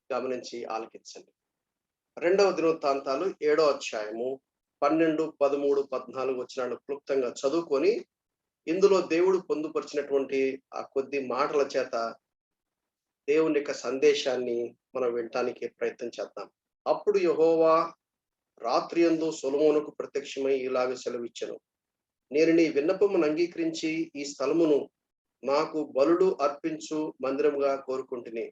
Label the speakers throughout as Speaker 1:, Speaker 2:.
Speaker 1: గమనించి ఆలకించండి. 2వ దినవృత్తాంతాలు 7వ అధ్యాయము 12, 13, 14 వచనాలు క్లుప్తంగా చదువుకొని ఇందులో దేవుడు పొందుపరిచినటువంటి ఆ కొద్ది మాటల చేత దేవుని యొక్క సందేశాన్ని మనం వినటానికి ప్రయత్నం చేద్దాం. అప్పుడు యెహోవా రాత్రియందు సొలొమోనుకు ప్రత్యక్షమై ఇలాగ సెలవిచ్చెను. నేను నీ విన్నపమును అంగీకరించి ఈ స్థలమును నాకు బలులు అర్పించు మందిరముగా కోరుకుంటుని.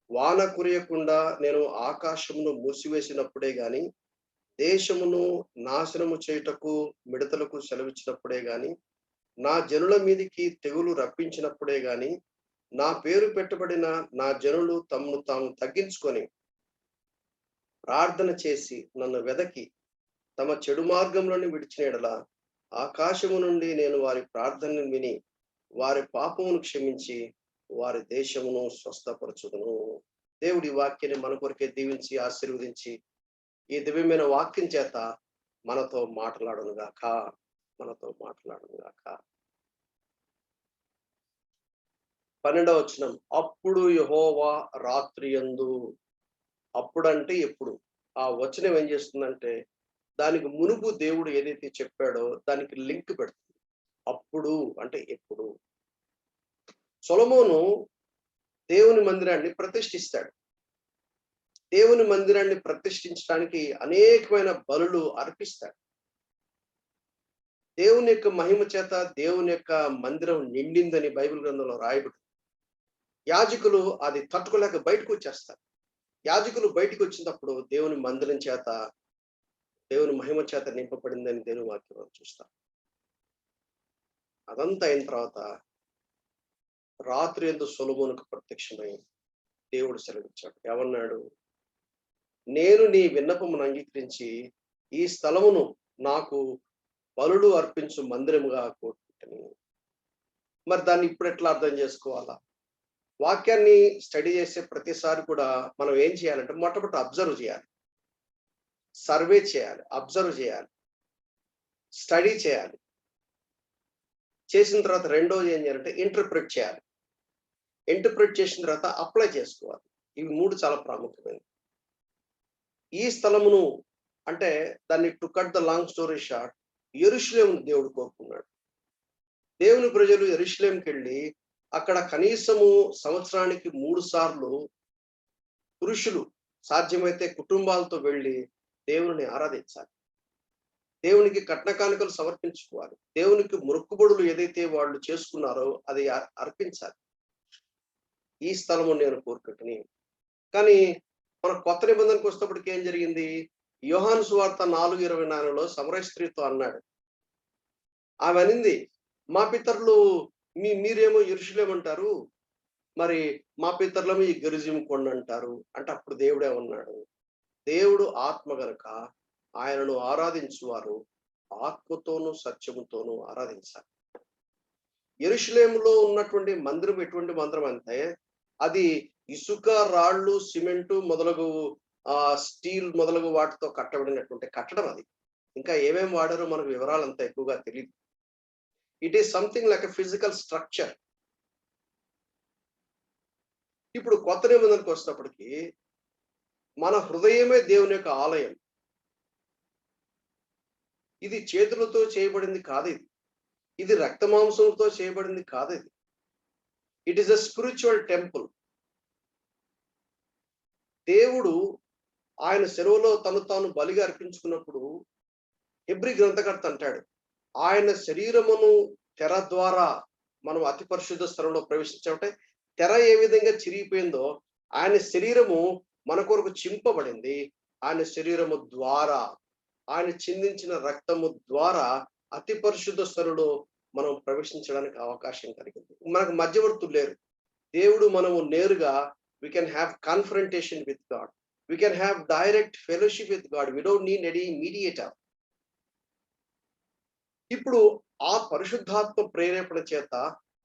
Speaker 1: వాన కురియకుండా నేను ఆకాశమును మూసివేసినప్పుడే గాని, దేశమును నాశనము చేయుటకు మిడతలకు సెలవిచ్చినప్పుడే గాని, నా జనుల మీదికి తెగులు రప్పించినప్పుడే గాని, నా పేరు పెట్టబడిన నా జనులు తమను తాము తగ్గించుకొని ప్రార్థన చేసి నన్ను వెదకి తమ చెడు మార్గంలోని విడిచిన యెడల ఆకాశము నుండి నేను వారి ప్రార్థనను విని వారి పాపమును క్షమించి వారి దేశమును స్వస్థపరచుదును. దేవుడి వాక్యాన్ని మన కొరకే దీవించి ఆశీర్వదించి ఈ దివ్యమైన వాక్యం చేత మనతో మాట్లాడునుగాక. మనతో మాట్లాడునుగాక. 12వ వచనం. అప్పుడు యెహోవా రాత్రియందు. అప్పుడంటే ఎప్పుడు? ఆ వచనం ఏం చేస్తుందంటే దానికి మునుపు దేవుడు ఏదైతే చెప్పాడో దానికి లింక్ పెడుతుంది. అప్పుడు అంటే ఎప్పుడు? సొలొమోను దేవుని మందిరాన్ని ప్రతిష్ఠిస్తాడు. దేవుని మందిరాన్ని ప్రతిష్ఠించడానికి అనేకమైన బలులు అర్పిస్తాడు. దేవుని యొక్క మహిమ చేత దేవుని యొక్క మందిరం నిండిందని బైబిల్ గ్రంథంలో రాయబడింది. యాజకులు అది తట్టుకోలేక బయటకు వచ్చేస్తారు. యాజకులు బయటకు వచ్చినప్పుడు దేవుని మందిరం చేత దేవుని మహిమ చేత నింపబడిందని దేవుని వాక్యం చూస్తాం. అదంతా అయిన తర్వాత రాత్రి యందు సొలొమోనుకు ప్రత్యక్షమై దేవుడు సెలవిచ్చాడు. ఏమన్నాడు? నేను నీ విన్నపమును అంగీకరించి ఈ స్థలమును నాకు బలులు అర్పించు మందిరముగా కోరుకుంటుని. మరి దాన్ని ఇప్పుడు ఎట్లా అర్థం చేసుకోవాలా? వాక్యాన్ని స్టడీ చేసే ప్రతిసారి కూడా మనం ఏం చేయాలంటే మొట్టమొదటి అబ్జర్వ్ చేయాలి, సర్వే చేయాలి, అబ్జర్వ్ చేయాలి, స్టడీ చేయాలి. చేసిన తర్వాత రెండోది ఏం చేయాలంటే ఇంటర్ప్రిట్ చేయాలి. ఇంటర్ప్రిట్ చేసిన తర్వాత అప్లై చేసుకోవాలి. ఇవి 3 చాలా ప్రాముఖ్యమైనవి. ఈ స్థలమును అంటే దాన్ని to cut the long story short, యెరూషలేమును దేవుడు కోరుకున్నాడు. దేవుని ప్రజలు యెరూషలేంకి వెళ్ళి అక్కడ కనీసము సంవత్సరానికి 3 సార్లు పురుషులు సాధ్యమైతే కుటుంబాలతో వెళ్ళి దేవుని ఆరాధించాలి. దేవునికి కట్న కానుకలు సమర్పించుకోవాలి. దేవునికి మొక్కుబడులు ఏదైతే వాళ్ళు చేసుకున్నారో అది అర్పించాలి. ఈ స్థలము నేను కోరుకుంటుని. కానీ మన కొత్త నిబంధనకు వస్తేప్పటికి ఏం జరిగింది? యోహాను సువార్త 4:24లో సమరయ స్త్రీతో అన్నాడు. ఆమె అనింది, మా పితరులు మీరేమో యెరూషలేము అంటారు, మరి మా పితరులేమో ఈ గెరిజీము కొండ అంటారు అంటే అప్పుడు దేవుడే ఉన్నాడు. దేవుడు ఆత్మ గనుక ఆయనను ఆరాధించువారు ఆత్మతోనూ సత్యముతోనూ ఆరాధించాలి. యెరూషలేములో ఉన్నటువంటి మందిరం ఎటువంటి మందిరం అంటే అది ఇసుక, రాళ్ళు, సిమెంటు మొదలగు స్టీల్ మొదలగు వాటితో కట్టబడినటువంటి కట్టడం. అది ఇంకా ఏమేమి వాడారో మనకు వివరాలు అంత ఎక్కువగా తెలియదు. It is something like a physical structure. ఇప్పుడు కొత్త నిబంధనకు వచ్చినప్పటికీ మన హృదయమే దేవుని యొక్క ఆలయం. ఇది చేతులతో చేయబడింది కాదు. ఇది రక్తమాంసంతో చేయబడింది కాదు. It is a spiritual temple. దేవుడు ఆయన సెలవులో తను తాను బలిగా అర్పించుకున్నప్పుడు హెబ్రీ గ్రంథకర్త అంటాడు, ఆయన శరీరమును తెర ద్వారా మనం అతి పరిశుద్ధ స్థలంలో ప్రవేశించామంటే తెర ఏ విధంగా చిరిగిపోయిందో ఆయన శరీరము మన కొరకు చింపబడింది. ఆయన శరీరము ద్వారా, ఆయన చిందించిన రక్తము ద్వారా అతి పరిశుద్ధ స్థలంలో మనం ప్రవేశించడానికి అవకాశం కలిగింది. మనకు మధ్యవర్తులు లేరు. దేవుడు మనము నేరుగా we can have confrontation with God. We can have direct fellowship with God. We don't need any mediator. ఇప్పుడు ఆ పరిశుద్ధాత్మ ప్రేరేపణ చేత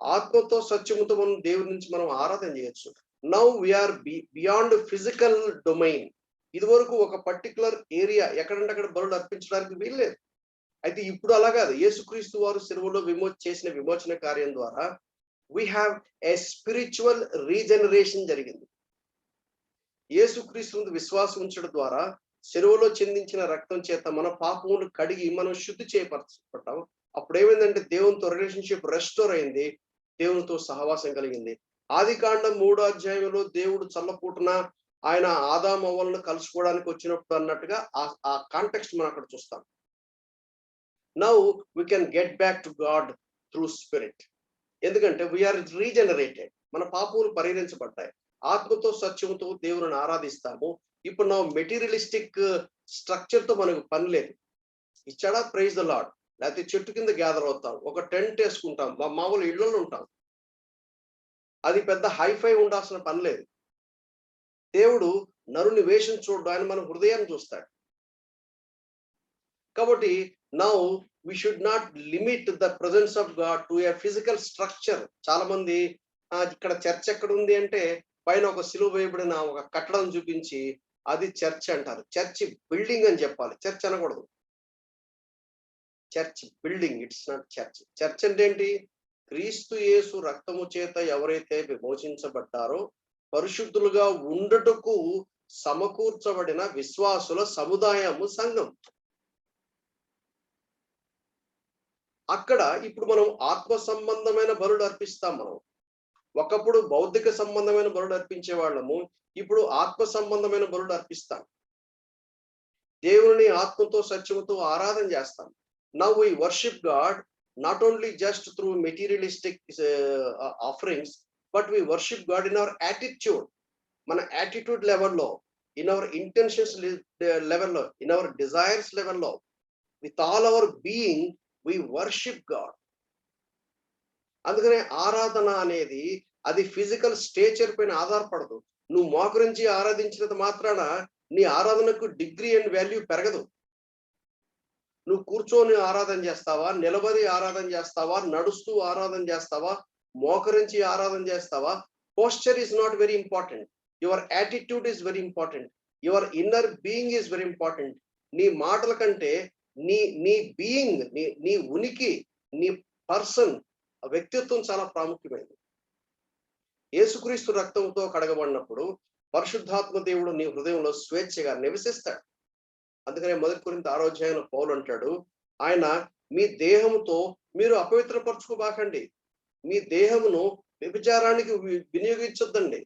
Speaker 1: ఆత్మతో సత్యముతో మనం దేవుడి నుంచి మనం ఆరాధన చేయొచ్చు. Now we are beyond physical domain. ఇదివరకు ఒక పర్టికులర్ ఏరియా ఎక్కడంటే అక్కడ బలులు అర్పించడానికి వీల్లేదు. అయితే ఇప్పుడు అలా కాదు. యేసుక్రీస్తు వారు సిలువలో చేసిన విమోచన కార్యం ద్వారా we have a spiritual regeneration జరిగింది. యేసుక్రీస్తు విశ్వాసం ఉంచడం ద్వారా చెరువులో చెందించిన రక్తం చేత మన పాపములు కడిగి మనం శుద్ధి చేయపరచబడ్డాం. అప్పుడు ఏమైందంటే దేవునితో రిలేషన్షిప్ రెస్టోర్ అయింది, దేవునితో సహవాసం కలిగింది. ఆదికాండం 3వ అధ్యాయంలో దేవుడు చల్లపూటన ఆయన ఆదాము అవ్వలను కలుసుకోవడానికి వచ్చినప్పుడు అన్నట్టుగా ఆ కాంటెక్స్ట్ మనం అక్కడ చూస్తాం. Now we can get back to God through spirit. ఎందుకంటే వీఆర్ రీజనరేటెడ్, మన పాపములు పరిహరించబడ్డాయి, ఆత్మతో సత్యముతో దేవుని ఆరాధిస్తాము. ఇప్పుడు నా మెటీరియలిస్టిక్ స్ట్రక్చర్ తో మనకు పని లేదు. ఇచ్చాడా ప్రైజ్ ద లార్డ్, లేకపోతే చెట్టు కింద గ్యాదర్ అవుతాం, ఒక టెంట్ వేసుకుంటాం, మామూలు ఇళ్లలో ఉంటాం, అది పెద్ద హైఫై ఉండాల్సిన పని లేదు. దేవుడు నరుని వేషం చూడు, ఆయన మన హృదయాన్ని చూస్తాడు. కాబట్టి now we should not limit the presence of God to a physical structure. చాలా మంది ఇక్కడ చర్చ్ ఎక్కడ ఉంది అంటే పైన ఒక సిలువ వేయబడిన ఒక కట్టడం చూపించి అది చర్చ్ అంటారు. చర్చ్ బిల్డింగ్ అని చెప్పాలి, చర్చ్ అనకూడదు. Church building, it's not church. Church అంటే ఏంటి? క్రీస్తు యేసు రక్తము చేత ఎవరైతే విమోచించబడ్డారో పరిశుద్ధులుగా ఉండుటకు సమకూర్చబడిన విశ్వాసుల సముదాయము, సంఘం. అక్కడ ఇప్పుడు మనం ఆత్మ సంబంధమైన బలులు అర్పిస్తాం. మనం ఒకప్పుడు భౌతిక సంబంధమైన బలులు అర్పించే వాళ్ళము, ఇప్పుడు ఆత్మ సంబంధమైన బలులు అర్పిస్తాం. దేవుని ఆత్మతో సత్యముతో ఆరాధన చేస్తాం. Now we worship God not only just through materialistic offerings, but we worship God in our attitude. మన యాటిట్యూడ్ లెవెల్లో, ఇన్ అవర్ ఇంటెన్షన్స్ లెవెల్లో, ఇన్ అవర్ డిజైర్స్ లెవెల్లో, with all our being we worship God. అందుకనే ఆరాధన అనేది అది physical stature పైన ఆధారపడదు. నువ్వు మోకరించి ఆరాధించినంత మాత్రాన నీ ఆరాధనకు డిగ్రీ అండ్ వాల్యూ పెరగదు. నువ్వు కూర్చొని ఆరాధన చేస్తావా, నిలబడి ఆరాధన చేస్తావా, నడుస్తూ ఆరాధన చేస్తావా, మోకరించి ఆరాధన చేస్తావా, posture is not very important. Your attitude is very important. Your inner being is very important. నీ మాటల కంటే నీ బీయింగ్, నీ ఉనికి, నీ పర్సన్, వ్యక్తిత్వం చాలా ప్రాముఖ్యమైనది. యేసుక్రీస్తు రక్తంతో కడగబడినప్పుడు పరిశుద్ధాత్మ దేవుడు నీ హృదయంలో స్వేచ్ఛగా నివసిస్తాడు. అందుకనే 1 కొరింథీ 6వ అధ్యాయంలో పౌలు అంటాడు, ఆయన మీ దేహముతో మీరు అపవిత్రపరచుకోబాకండి, మీ దేహమును వ్యభిచారానికి వినియోగించొద్దండి.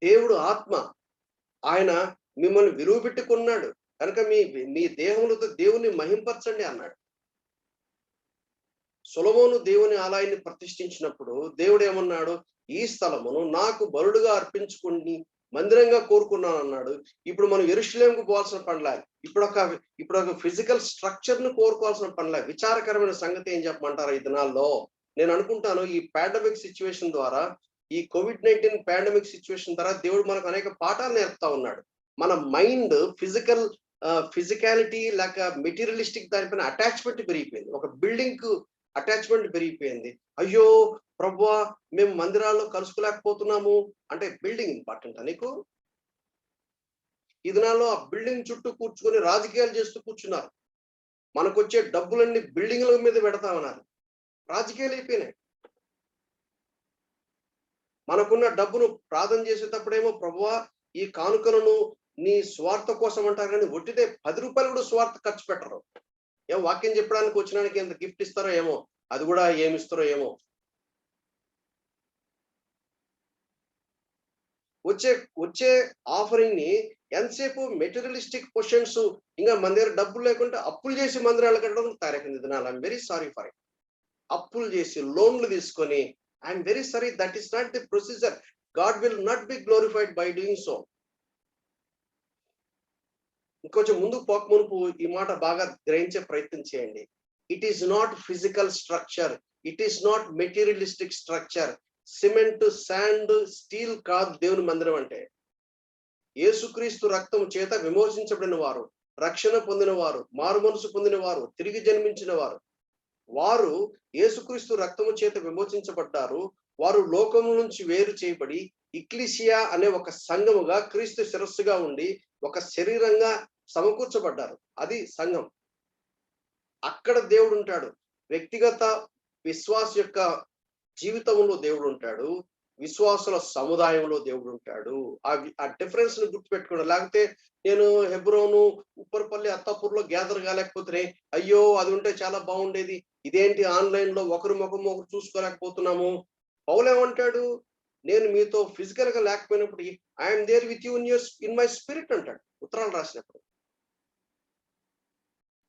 Speaker 1: దేవుడు ఆత్మ, ఆయన మిమ్మల్ని విలువ పెట్టుకున్నాడు కనుక మీ దేహములతో దేవుని మహింపరచండి అన్నాడు. సొలొమోను దేవుని ఆలయాన్ని ప్రతిష్ఠించినప్పుడు దేవుడు ఏమన్నాడు? ఈ స్థలమును నాకు బలుడుగా అర్పించుకుని మందిరంగా కోరుకున్నాను అన్నాడు. ఇప్పుడు మనం యెరూషలేముకు పోవాల్సిన పనిలే, ఇప్పుడు ఒక ఫిజికల్ స్ట్రక్చర్ ను కోరుకోవాల్సిన పనిలే. విచారకరమైన సంగతి ఏం చెప్పమంటారు ఈ దినాల్లో? నేను అనుకుంటాను ఈ పాండమిక్ సిచ్యువేషన్ ద్వారా, ఈ COVID-19 పాండమిక్ సిచ్యువేషన్ ద్వారా దేవుడు మనకు అనేక పాఠాలు నేర్పుతా ఉన్నాడు. మన మైండ్ ఫిజికాలిటీ లేక మెటీరియలిస్టిక్ దానిపైన అటాచ్మెంట్ పెరిగిపోయింది. ఒక బిల్డింగ్ కు అటాచ్మెంట్ పెరిగిపోయింది. అయ్యో ప్రభువా, మేము మందిరాల్లో కలుసుకోలేకపోతున్నాము అంటే బిల్డింగ్ ఇంపార్టెంట్ నీకు? ఈ దినాల్లో ఆ బిల్డింగ్ చుట్టూ కూర్చుకొని రాజకీయాలు చేస్తూ కూర్చున్నారు. మనకొచ్చే డబ్బులన్నీ బిల్డింగ్ల మీద పెడతామన్నారు. రాజకీయాలు అయిపోయినాయి. మనకున్న డబ్బును ప్రార్థన చేసేటప్పుడేమో ప్రభువా ఈ కానుకలను నీ స్వార్థ కోసం అంటారు, కానీ ఒట్టిదే 10 రూపాయలు కూడా స్వార్థ ఖర్చు పెట్టరు. ఏం వాక్యం చెప్పడానికి వచ్చినానికి ఎంత గిఫ్ట్ ఇస్తారో ఏమో, అది కూడా ఏమి ఇస్తారో ఏమో. వచ్చే ఆఫరింగ్ ని ఎంతసేపు మెటీరియలిస్టిక్ క్వశ్చన్స్, ఇంకా మన దగ్గర డబ్బులు లేకుంటే అప్పులు చేసి మందిరాలు కట్టడం తయారైంది దినాలు. I'm very sorry for it. అప్పులు చేసి లోన్లు తీసుకొని, I'm very sorry, that is not the procedure. God will not be glorified by doing so. ఇంకొంచెం ముందుకు పోక మునుపు ఈ మాట బాగా గ్రహించే ప్రయత్నం చేయండి. It is not physical structure, it is not materialistic structure. Cement, sand, steel కాదు దేవుని మందిరం అంటే. యేసుక్రీస్తు రక్తం చేత విమోచించబడిన వారు, రక్షణ పొందిన వారు, మారు మనసు పొందిన వారు, తిరిగి జన్మించిన వారు, వారు యేసుక్రీస్తు రక్తము చేత విమోచించబడ్డారు. వారు లోకము నుంచి వేరు చేయబడి ఎక్లీసియా అనే ఒక సంఘముగా క్రీస్తు శిరస్సుగా ఉండి ఒక శరీరంగా సమకూర్చబడ్డారు. అది సంఘం. అక్కడ దేవుడు ఉంటాడు. వ్యక్తిగత విశ్వాస యొక్క జీవితంలో దేవుడు ఉంటాడు. విశ్వాసుల సముదాయంలో దేవుడు ఉంటాడు. ఆ డిఫరెన్స్ ని గుర్తుపెట్టుకోండి. లేకపోతే నేను హెబ్రోను, ఉప్పరపల్లి, అత్తాపూర్లో గ్యాదర్ కాలేకపోతే అయ్యో అది ఉంటే చాలా బాగుండేది, ఇదేంటి ఆన్లైన్ లో ఒకరి ముఖం ఒకరు చూసుకోలేకపోతున్నాము. పౌలేమంటాడు, నేను మీతో ఫిజికల్ గా లేకపోయినప్పుడు I'm there with you in my spirit అంటాడు ఉత్తరాలు రాసినప్పుడు.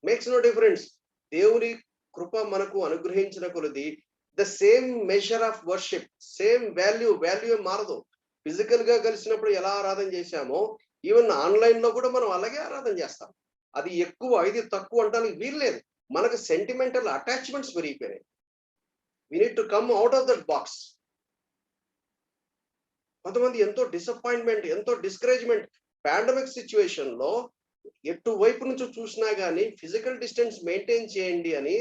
Speaker 1: Makes no difference. దేవుని కృప మనకు అనుగ్రహించిన కొలది the same measure of worship, same value మారదు. ఫిజికల్ గా కలిసినప్పుడు ఎలా ఆరాధన చేశామో ఈవెన్ ఆన్లైన్ లో కూడా మనం అలాగే ఆరాధన చేస్తాం. అది ఎక్కువ ఇది తక్కువ అంటానికి వీల్లేదు. మనకు సెంటిమెంటల్ అటాచ్మెంట్స్ పెరిగిపోయినాయి. We need to come out of that box. కొంతమంది ఎంతో డిసప్పాయింట్మెంట్, ఎంతో డిస్కరేజ్మెంట్ పాండమిక్ సిచ్యువేషన్ లో ఎటు వైపు నుంచి చూసినా గానీ ఫిజికల్ డిస్టెన్స్ మెయింటైన్ చేయండి అని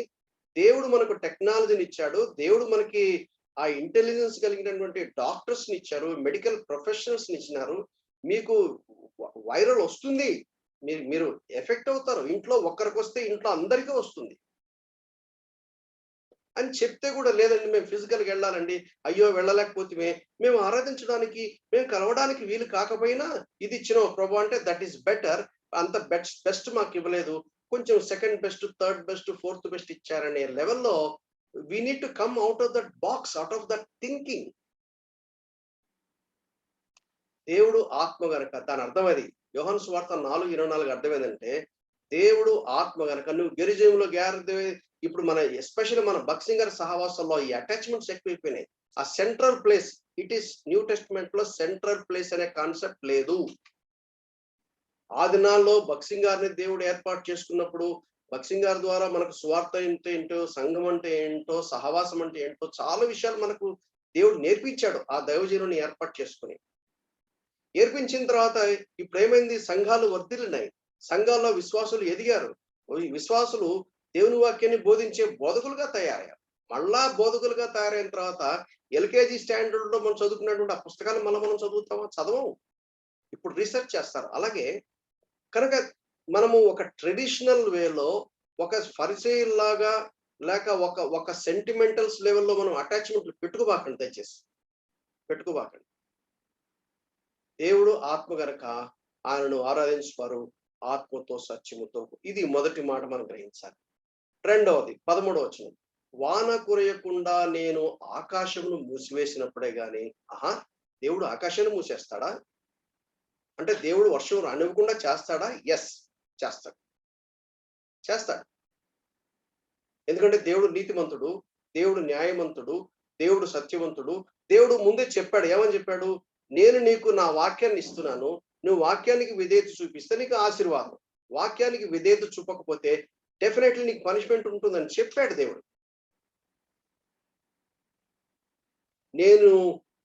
Speaker 1: దేవుడు మనకు టెక్నాలజీని ఇచ్చాడు. దేవుడు మనకి ఆ ఇంటెలిజెన్స్ కలిగినటువంటి డాక్టర్స్ ని ఇచ్చారు, మెడికల్ ప్రొఫెషనల్స్ ని ఇచ్చినారు. మీకు వైరల్ వస్తుంది, మీరు ఎఫెక్ట్ అవుతారు. ఇంట్లో ఒక్కరికి వస్తే ఇంట్లో అందరికీ వస్తుంది అని చెప్తే కూడా లేదండి మేము ఫిజికల్గా వెళ్ళాలండి, అయ్యో వెళ్ళలేకపోతే మేము ఆరాధించడానికి మేము కలవడానికి వీలు కాకపోయినా ఇది ఇచ్చిన ప్రభు అంటే దట్ ఈస్ బెటర్, అంత బెస్ట్ మాకు ఇవ్వలేదు, కొంచెం second best, third best, fourth best ఇచ్చారనే లెవెల్లో we need to come out of that box, out of that thinking. దేవుడు ఆత్మ గనక దాని అర్థం అది. యోహాను సువార్త 4:24 అర్థం ఏంటంటే దేవుడు ఆత్మ గనక నువ్వు గెరిజంలో ఇప్పుడు మన ఎస్పెషల్లీ మన భక్సింగర్ సహవాసంలో ఈ అటాచ్మెంట్స్ ఎక్కువైపోయినాయి. ఆ central place, it is new testament లో సెంట్రల్ ప్లేస్ అనే కాన్సెప్ట్ లేదు. ఆ దినాల్లో భక్సింగ్ గారిని దేవుడు ఏర్పాటు చేసుకున్నప్పుడు భక్సింగ్ గారి ద్వారా మనకు స్వార్థ ఏంటో, సంఘం అంటే ఏంటో, సహవాసం అంటే ఏంటో చాలా విషయాలు మనకు దేవుడు నేర్పించాడు ఆ దైవజనుని ఏర్పాటు చేసుకుని. నేర్పించిన తర్వాత ఇప్పుడు ఏమైంది, సంఘాలు వర్ధిల్లినాయి, సంఘాల్లో విశ్వాసులు ఎదిగారు, విశ్వాసులు దేవుని వాక్యాన్ని బోధించే బోధకులుగా తయారయ్యారు. మళ్ళా బోధకులుగా తయారైన తర్వాత ఎల్కేజీ స్టాండర్డ్ లో మనం చదువుకున్నటువంటి ఆ పుస్తకాలు మనం చదవము, ఇప్పుడు రీసెర్చ్ చేస్తారు. అలాగే కనుక మనము ఒక ట్రెడిషనల్ వేలో ఒక ఫరిసేయుల్లాగా లేక ఒక సెంటిమెంటల్స్ లెవెల్లో మనం అటాచ్మెంట్లు పెట్టుకోబాకండి, దయచేసి పెట్టుకోబాకండి. దేవుడు ఆత్మ గనక ఆయనను ఆరాధించువారు ఆత్మతో సత్యముతో. ఇది మొదటి మాట మనం గ్రహించాలి. రెండవది 13వ వచనం, వాన కురయకుండా నేను ఆకాశమును మూసివేసినప్పుడే గాని. దేవుడు ఆకాశాన్ని మూసేస్తాడా అంటే దేవుడు వర్షం రానివ్వకుండా చేస్తాడా? ఎస్, చేస్తాడు. ఎందుకంటే దేవుడు నీతిమంతుడు, దేవుడు న్యాయవంతుడు, దేవుడు సత్యవంతుడు. దేవుడు ముందే చెప్పాడు, ఏమని చెప్పాడు, నేను నీకు నా వాక్యాన్ని ఇస్తున్నాను, నువ్వు వాక్యానికి విధేయత చూపిస్తే నీకు ఆశీర్వాదం, వాక్యానికి విధేయత చూపకపోతే డెఫినెట్లీ నీకు పనిష్మెంట్ ఉంటుందని చెప్పాడు దేవుడు. నేను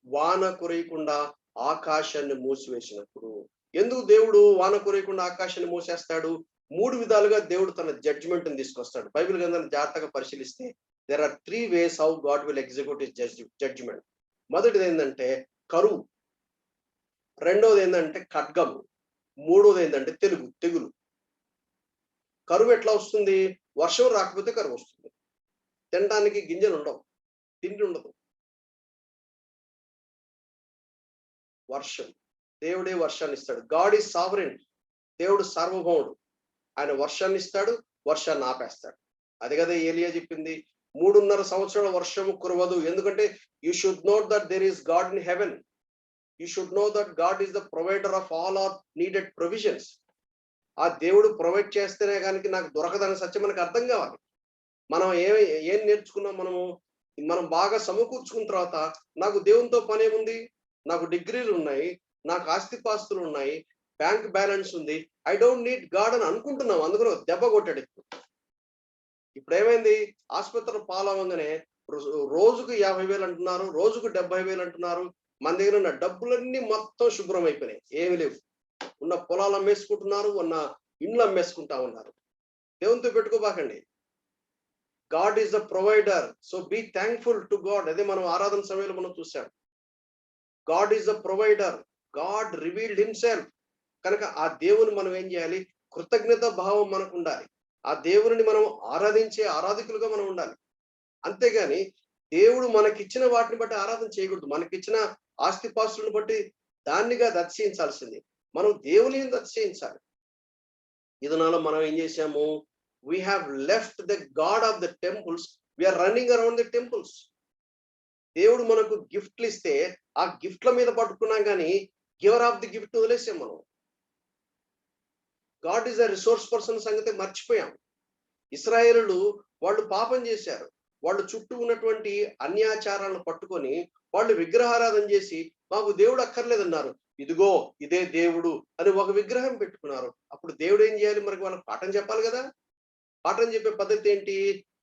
Speaker 1: వాన కురియకుండా ఆకాశాన్ని మూసివేసినప్పుడు. ఎందుకు దేవుడు వాన కురియకుండా ఆకాశాన్ని మూసేస్తాడు? 3 విధాలుగా దేవుడు తన జడ్జిమెంట్ ని తీసుకొస్తాడు. బైబిల్ గ్రంథాన్ని జాగ్రత్తగా పరిశీలిస్తే there are 3 ways how God will execute his judgement. మొదటిది ఏంటంటే కరువు, రెండవది ఏంటంటే ఖడ్గము, మూడవది ఏంటంటే తెగులు. కరువు ఎట్లా వస్తుంది? వర్షం రాకపోతే కరువు వస్తుంది. తినడానికి గింజలు ఉండవు, తిండి ఉండదు. వర్షం, దేవుడే వర్షాన్ని ఇస్తాడు. గాడ్ ఈజ్ సావరెన్, దేవుడు సార్వభౌముడు. ఆయన వర్షాన్ని ఇస్తాడు, వర్షాన్ని ఆపేస్తాడు. అది కదా ఏలియా చెప్పింది, 3.5 సంవత్సరాల వర్షము కురవదు. ఎందుకంటే you should note that there is God in heaven, you should know that God is the provider of all our needed provisions. ఆ దేవుడు ప్రొవైడ్ చేస్తేనే కానీ నాకు దొరకదనే సత్యం మనకు అర్థం కావాలి. మనం ఏం నేర్చుకున్నాం, మనం బాగా సమకూర్చుకున్న తర్వాత నాకు దేవునితో పని ఏముంది, నాకు డిగ్రీలు ఉన్నాయి, నాకు ఆస్తిపాస్తులు ఉన్నాయి, బ్యాంక్ బ్యాలెన్స్ ఉంది, ఐ డోంట్ నీడ్ గాడ్ అని అనుకుంటున్నాం. అందుకని దెబ్బ కొట్టాడు. ఇప్పుడు ఏమైంది, ఆసుపత్రులు పాలవంగానే రోజుకు 50,000 అంటున్నారు, రోజుకు 70,000 అంటున్నారు. మన దగ్గర ఉన్న డబ్బులన్నీ మొత్తం శుభ్రం అయిపోయినాయి, ఏమి లేవు. ఉన్న పొలాలు అమ్మేసుకుంటున్నారు, ఉన్న ఇండ్లు అమ్మేసుకుంటా ఉన్నారు. దేవునితో పెట్టుకోబాకండి. God is the provider, so be thankful to God. అదే మనం ఆరాధన సమయంలో మనం చూసాం, God is the provider, God revealed himself. కనుక ఆ దేవుని మనం ఏం చేయాలి, కృతజ్ఞత భావం మనకు ఉండాలి. ఆ దేవుని మనం ఆరాధించే ఆరాధికులుగా మనం ఉండాలి. అంతేగాని దేవుడు మనకిచ్చిన వాటిని బట్టి ఆరాధన చేయకూడదు. మనకిచ్చిన ఆస్తిపాస్తులను బట్టి దాన్నిగా అతిశయించాల్సింది. మనం దేవుని అతిశయించాలి. ఈ దినాల్లో మనం ఏం చేశాము? We have left the God of the temples. We are running around the temples. దేవుడు మనకు గిఫ్ట్లు ఇస్తే ఆ గిఫ్ట్ల మీద పట్టుకున్నాం కానీ గివర్ ఆఫ్ ది గిఫ్ట్ వదిలేసాం మనం. God is a resource person సంగతి మర్చిపోయాం. ఇశ్రాయేలులు వాళ్ళు పాపం చేశారు. వాళ్ళు చుట్టూ ఉన్నటువంటి అన్యాచారాలను పట్టుకొని వాళ్ళు విగ్రహారాధన చేసి మాకు దేవుడు అక్కర్లేదన్నారు. ఇదిగో ఇదే దేవుడు అని ఒక విగ్రహం పెట్టుకున్నారు. అప్పుడు దేవుడు ఏం చేయాలి? మనకి వాళ్ళకి పాఠం చెప్పాలి కదా. పాఠం చెప్పే పద్ధతి ఏంటి?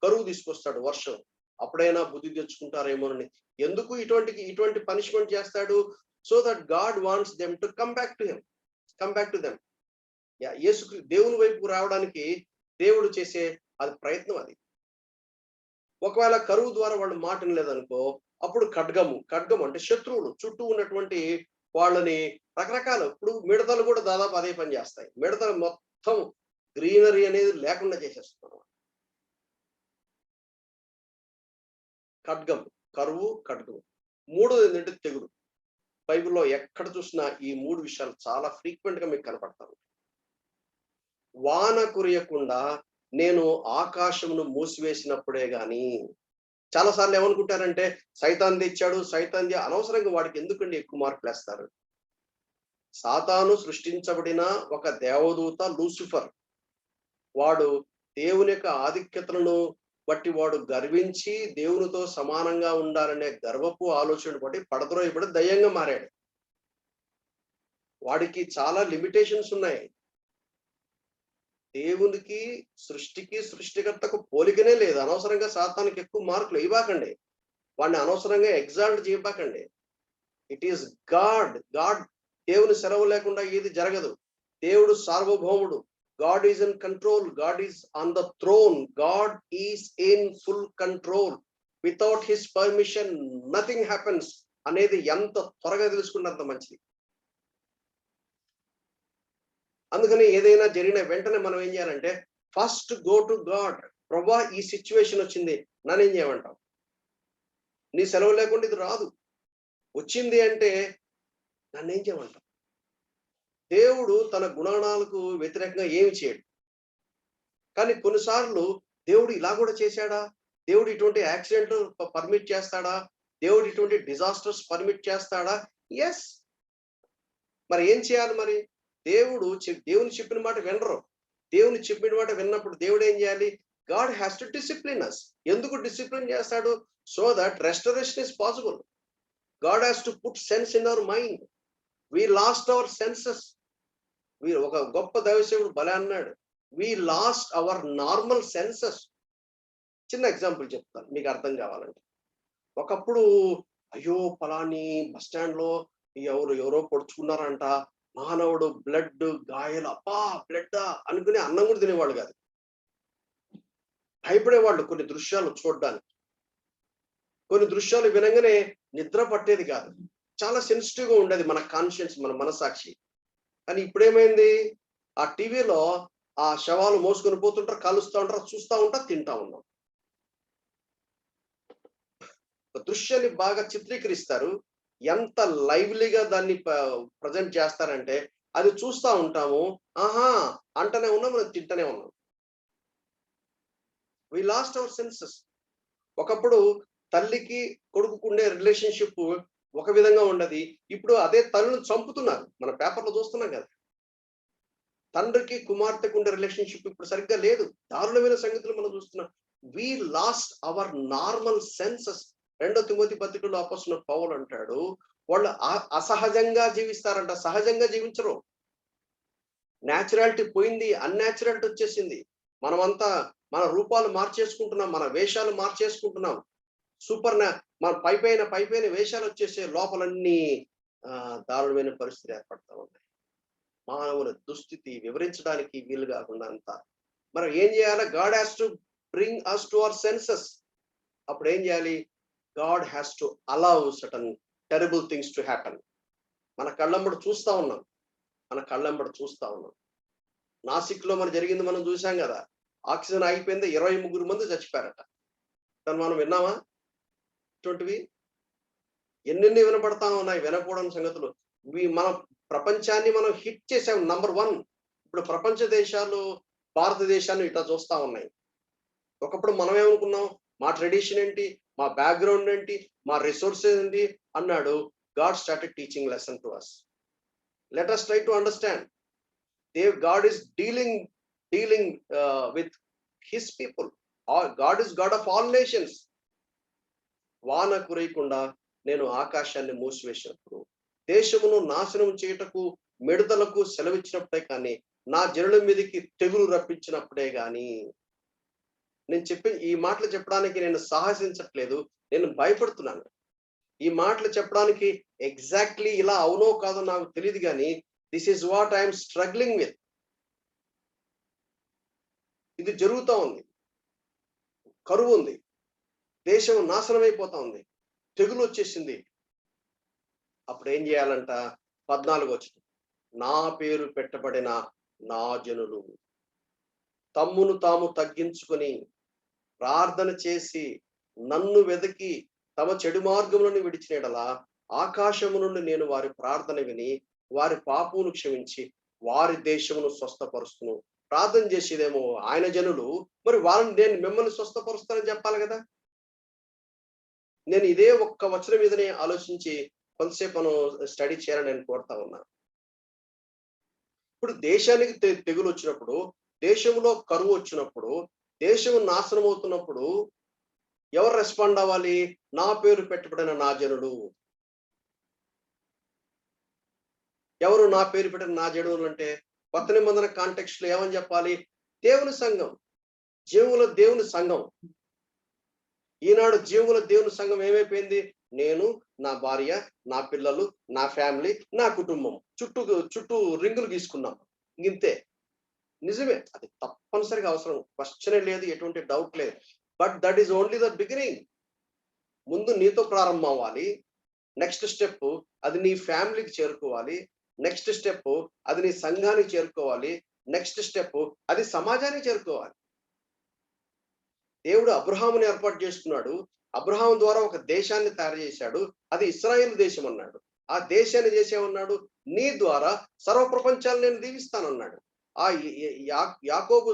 Speaker 1: కరువు తీసుకొస్తాడు, వర్షం. అప్పుడైనా బుద్ధి తెచ్చుకుంటారేమోనని. ఎందుకు ఇటువంటి పనిష్మెంట్ చేస్తాడు? So that God wants them to come back to them. Yesu దేవుని వైపుకు రావడానికి దేవుడు చేసే అది ప్రయత్నం అది. ఒకవేళ కరువు ద్వారా వాళ్ళు మాట వినలేదనుకో, అప్పుడు ఖడ్గము అంటే శత్రువులు చుట్టూ ఉన్నటువంటి వాళ్ళని రకరకాలు. ఇప్పుడు మిడతలు కూడా దాదాపు అదే పని చేస్తాయి. మిడతలు మొత్తం గ్రీనరీ అనేది లేకుండా చేసేస్తున్నారు. కరువు, ఖడ్గము. మూడోది ఏంటంటే తెగులు. బైబిల్లో ఎక్కడ చూసినా ఈ 3 విషయాలు చాలా ఫ్రీక్వెంట్ గా మీకు కనపడతాను. వాన కురియకుండా నేను ఆకాశమును మూసివేసినప్పుడే గాని. చాలాసార్లు ఏమనుకుంటారంటే సైతాన్ తెచ్చాడు, అనవసరంగా వాడికి ఎందుకండి ఎక్కువ మార్కులు వేస్తారు? సాతాను సృష్టించబడిన ఒక దేవదూత లూసిఫర్. వాడు దేవుని యొక్క ఆధిక్యతలను బట్టి వాడు గర్వించి దేవునితో సమానంగా ఉండాలనే గర్వపు ఆలోచన బట్టి పడద్రోయబడి దయ్యంగా మారాడు. వాడికి చాలా లిమిటేషన్స్ ఉన్నాయి. దేవునికి సృష్టికర్తకు పోలికనే లేదు. అనవసరంగా సాతానికి ఎక్కువ మార్కులు ఇవ్వకండి. వాడిని అనవసరంగా ఎగ్జాల్ట్ చేయబాకండి. It is God. దేవుని సెలవు లేకుండా ఏది జరగదు. దేవుడు సార్వభౌముడు. God is in control. God is on the throne. God is in full control. Without his permission, nothing happens. అనేది ఎంత త్వరగా తెలుసుకున్నంత మంచిది. అందుకని ఏదైనా జరిగిన వెంటనే మనం ఏం చేయాలంటే ఫస్ట్ గో టు గాడ్. ప్రభా, ఈ సిచ్యువేషన్ వచ్చింది, నన్ను ఏం చేయమంటావు? నీ సెలవు లేకుండా ఇది రాదు. వచ్చింది అంటే నన్ను ఏం చేయమంటావు? దేవుడు తన గుణాలకు వ్యతిరేకంగా ఏమి చేయడు. కానీ కొన్నిసార్లు దేవుడు ఇలా కూడా చేశాడా? దేవుడు ఇటువంటి యాక్సిడెంట్ పర్మిట్ చేస్తాడా? దేవుడు ఇటువంటి డిజాస్టర్స్ పర్మిట్ చేస్తాడా? ఎస్. మరి ఏం చేయాలి? మరి దేవుని చెప్పిన మాట వినరు. దేవుని చెప్పిన మాట విన్నప్పుడు దేవుడు ఏం చేయాలి? God has to discipline us. ఎందుకు డిసిప్లిన్ చేస్తాడు? So that restoration is possible. God has to put sense in our mind. We lost our senses. ఒక గొప్ప దైవసేవుడు భలే అన్నాడు, we lost our normal senses. చిన్న ఎగ్జాంపుల్ చెప్తాను మీకు అర్థం కావాలంటే. ఒకప్పుడు అయ్యో పలాని బస్ స్టాండ్ లో ఎవరో పొడుచుకున్నారంట, మానవుడు బ్లడ్ గాయాలు, అబ్బా బ్లడ్ అనుకుని అన్నం కూడా తినేవాళ్ళు కాదు. భయపడేవాళ్ళు కొన్ని దృశ్యాలు చూడడానికి. కొన్ని దృశ్యాలు వినంగానే నిద్ర పట్టేది కాదు. చాలా సెన్సిటివ్ గా ఉండేది మన కాన్షియన్స్, మన మనసాక్షి. కానీ ఇప్పుడేమైంది? ఆ టీవీలో ఆ శవాలు మోసుకొని పోతుంటారు, కాలుస్తూ ఉంటారు, చూస్తూ ఉంటారు, తింటా ఉన్నాం. దృశ్యాన్ని బాగా చిత్రీకరిస్తారు. ఎంత లైవ్లీగా దాన్ని ప్రజెంట్ చేస్తారంటే అది చూస్తూ ఉంటాము, ఆహా అంటనే ఉన్నాం, మనం తింటనే ఉన్నాం. వి లాస్ట్ అవర్ సెన్సెస్. ఒకప్పుడు తల్లికి కొడుకుండే రిలేషన్షిప్ ఒక విధంగా ఉండదు. ఇప్పుడు అదే తల్లిని చంపుతున్నారు. మన పేపర్లో చూస్తున్నాం కదా. తండ్రికి కుమార్తెకు ఉండే రిలేషన్షిప్ ఇప్పుడు సరిగ్గా లేదు. దారుణమైన సంగతులు మనం చూస్తున్నాం. We lost our normal senses. 2 Timothy పత్రికలో అపోస్తలుడు పౌలు అంటాడు, వాళ్ళు అసహజంగా జీవిస్తారంట, సహజంగా జీవించరు. న్యాచురాలిటీ పోయింది, అన్యాచురాలిటీ వచ్చేసింది. మనమంతా మన రూపాలు మార్చేసుకుంటున్నాం, మన వేషాలు మార్చేసుకుంటున్నాం. మన పైపైన వేషాలు వచ్చేసే లోపలన్నీ దారుణమైన పరిస్థితి ఏర్పడతా ఉన్నాయి. మానవుల దుస్థితి వివరించడానికి వీలు కాకుండా అంతా. మనం ఏం చేయాలి? God has to bring us to our senses. అప్పుడు ఏం చేయాలి? God has to allow certain terrible things to happen. మన కళ్ళంబడి చూస్తా ఉన్నాం. నాసిక్ లో మన జరిగింది మనం చూసాం కదా. ఆక్సిజన్ ఆగిపోయింది, 23 మంది చచ్చిపోయారట. కానీ మనం విన్నామా? అటువంటివి ఎన్నెన్ని వినపడతా ఉన్నాయి, వినకూడని సంగతులు. మన ప్రపంచాన్ని మనం హిట్ చేసాం. నంబర్ 1 ఇప్పుడు ప్రపంచ దేశాలు భారతదేశాన్ని ఇట్లా చూస్తా ఉన్నాయి. ఒకప్పుడు మనం ఏమనుకున్నాం, మా ట్రెడిషన్ ఏంటి, మా బ్యాక్గ్రౌండ్ ఏంటి, మా రిసోర్సెస్ ఏంటి అన్నాడు. God started teaching lesson to us. Let us try to understand. God is dealing with his people. God is God of all nations. వాన కురియకుండా నేను ఆకాశాన్ని మూసివేసినప్పుడు, దేశమును నాశనం చేయుటకు మిడతలకు సెలవిచ్చినప్పుడే కానీ, నా జనుల మీదకి తెగులు రప్పించినప్పుడే గాని. నేను చెప్పి ఈ మాటలు చెప్పడానికి నేను సాహసించట్లేదు, నేను భయపడుతున్నాను. ఈ మాటలు చెప్పడానికి ఎగ్జాక్ట్లీ ఇలా అవునో కాదో నాకు తెలియదు, కానీ this is what I'm struggling with. ఇది జరుగుతూ ఉంది. కరువు ఉంది, దేశం నాశనం అయిపోతా ఉంది, తెగులు వచ్చేసింది. అప్పుడు ఏం చేయాలంట? 14 వచనం, నా పేరు పెట్టబడిన నా జనులు తమ్మును తాము తగ్గించుకొని ప్రార్థన చేసి నన్ను వెతికి తమ చెడు మార్గములను విడిచిన యెడల ఆకాశము నుండి నేను వారి ప్రార్థన విని వారి పాపమును క్షమించి వారి దేశమును స్వస్థపరుస్తును. ప్రార్థన చేసేదేమో ఆయన జనులు, మరి వాళ్ళని నేను మిమ్మల్ని స్వస్థపరుస్తానని చెప్పాలి కదా. నేను ఇదే ఒక్క వచనం మీదనే ఆలోచించి కొంతసేపు మనం స్టడీ చేయాలని నేను కోరుతా ఉన్నా. ఇప్పుడు దేశానికి తెగులు వచ్చినప్పుడు, దేశంలో కరువు వచ్చినప్పుడు, దేశం నాశనం అవుతున్నప్పుడు ఎవరు రెస్పాండ్ అవ్వాలి? నా పేరు పెట్టబడిన నా జనులు. ఎవరు నా పేరు పెట్టిన నా జనులు అంటే, కొత్త నిబంధన కాంటెక్స్ట్ లో ఏమని చెప్పాలి? దేవుని సంఘం, జీవుల దేవుని సంఘం. ఈనాడు జీవుల దేవుని సంఘం ఏమైపోయింది? నేను, నా భార్య, నా పిల్లలు, నా ఫ్యామిలీ, నా కుటుంబం, చుట్టూ రింగులు గీసుకున్నాం. ఇంతే. నిజమే, అది తప్పనిసరిగా అవసరం, క్వశ్చనే లేదు, ఎటువంటి డౌట్ లేదు. But that is only the beginning. ముందు నీతో ప్రారంభం అవ్వాలి. నెక్స్ట్ స్టెప్ అది నీ ఫ్యామిలీకి చేరుకోవాలి. నెక్స్ట్ స్టెప్ అది నీ సంఘానికి చేరుకోవాలి. నెక్స్ట్ స్టెప్ అది సమాజానికి చేరుకోవాలి. దేవుడు అబ్రహాముని ఏర్పాటు చేస్తున్నాడు. అబ్రహాం ద్వారా ఒక దేశాన్ని తయారు చేశాడు. అది ఇశ్రాయేలు దేశం అన్నాడు. ఆ దేశాన్ని చేసేమన్నాడు? నీ ద్వారా సర్వ ప్రపంచాన్ని నేను దీవిస్తానన్నాడు. ఆ యాకోబు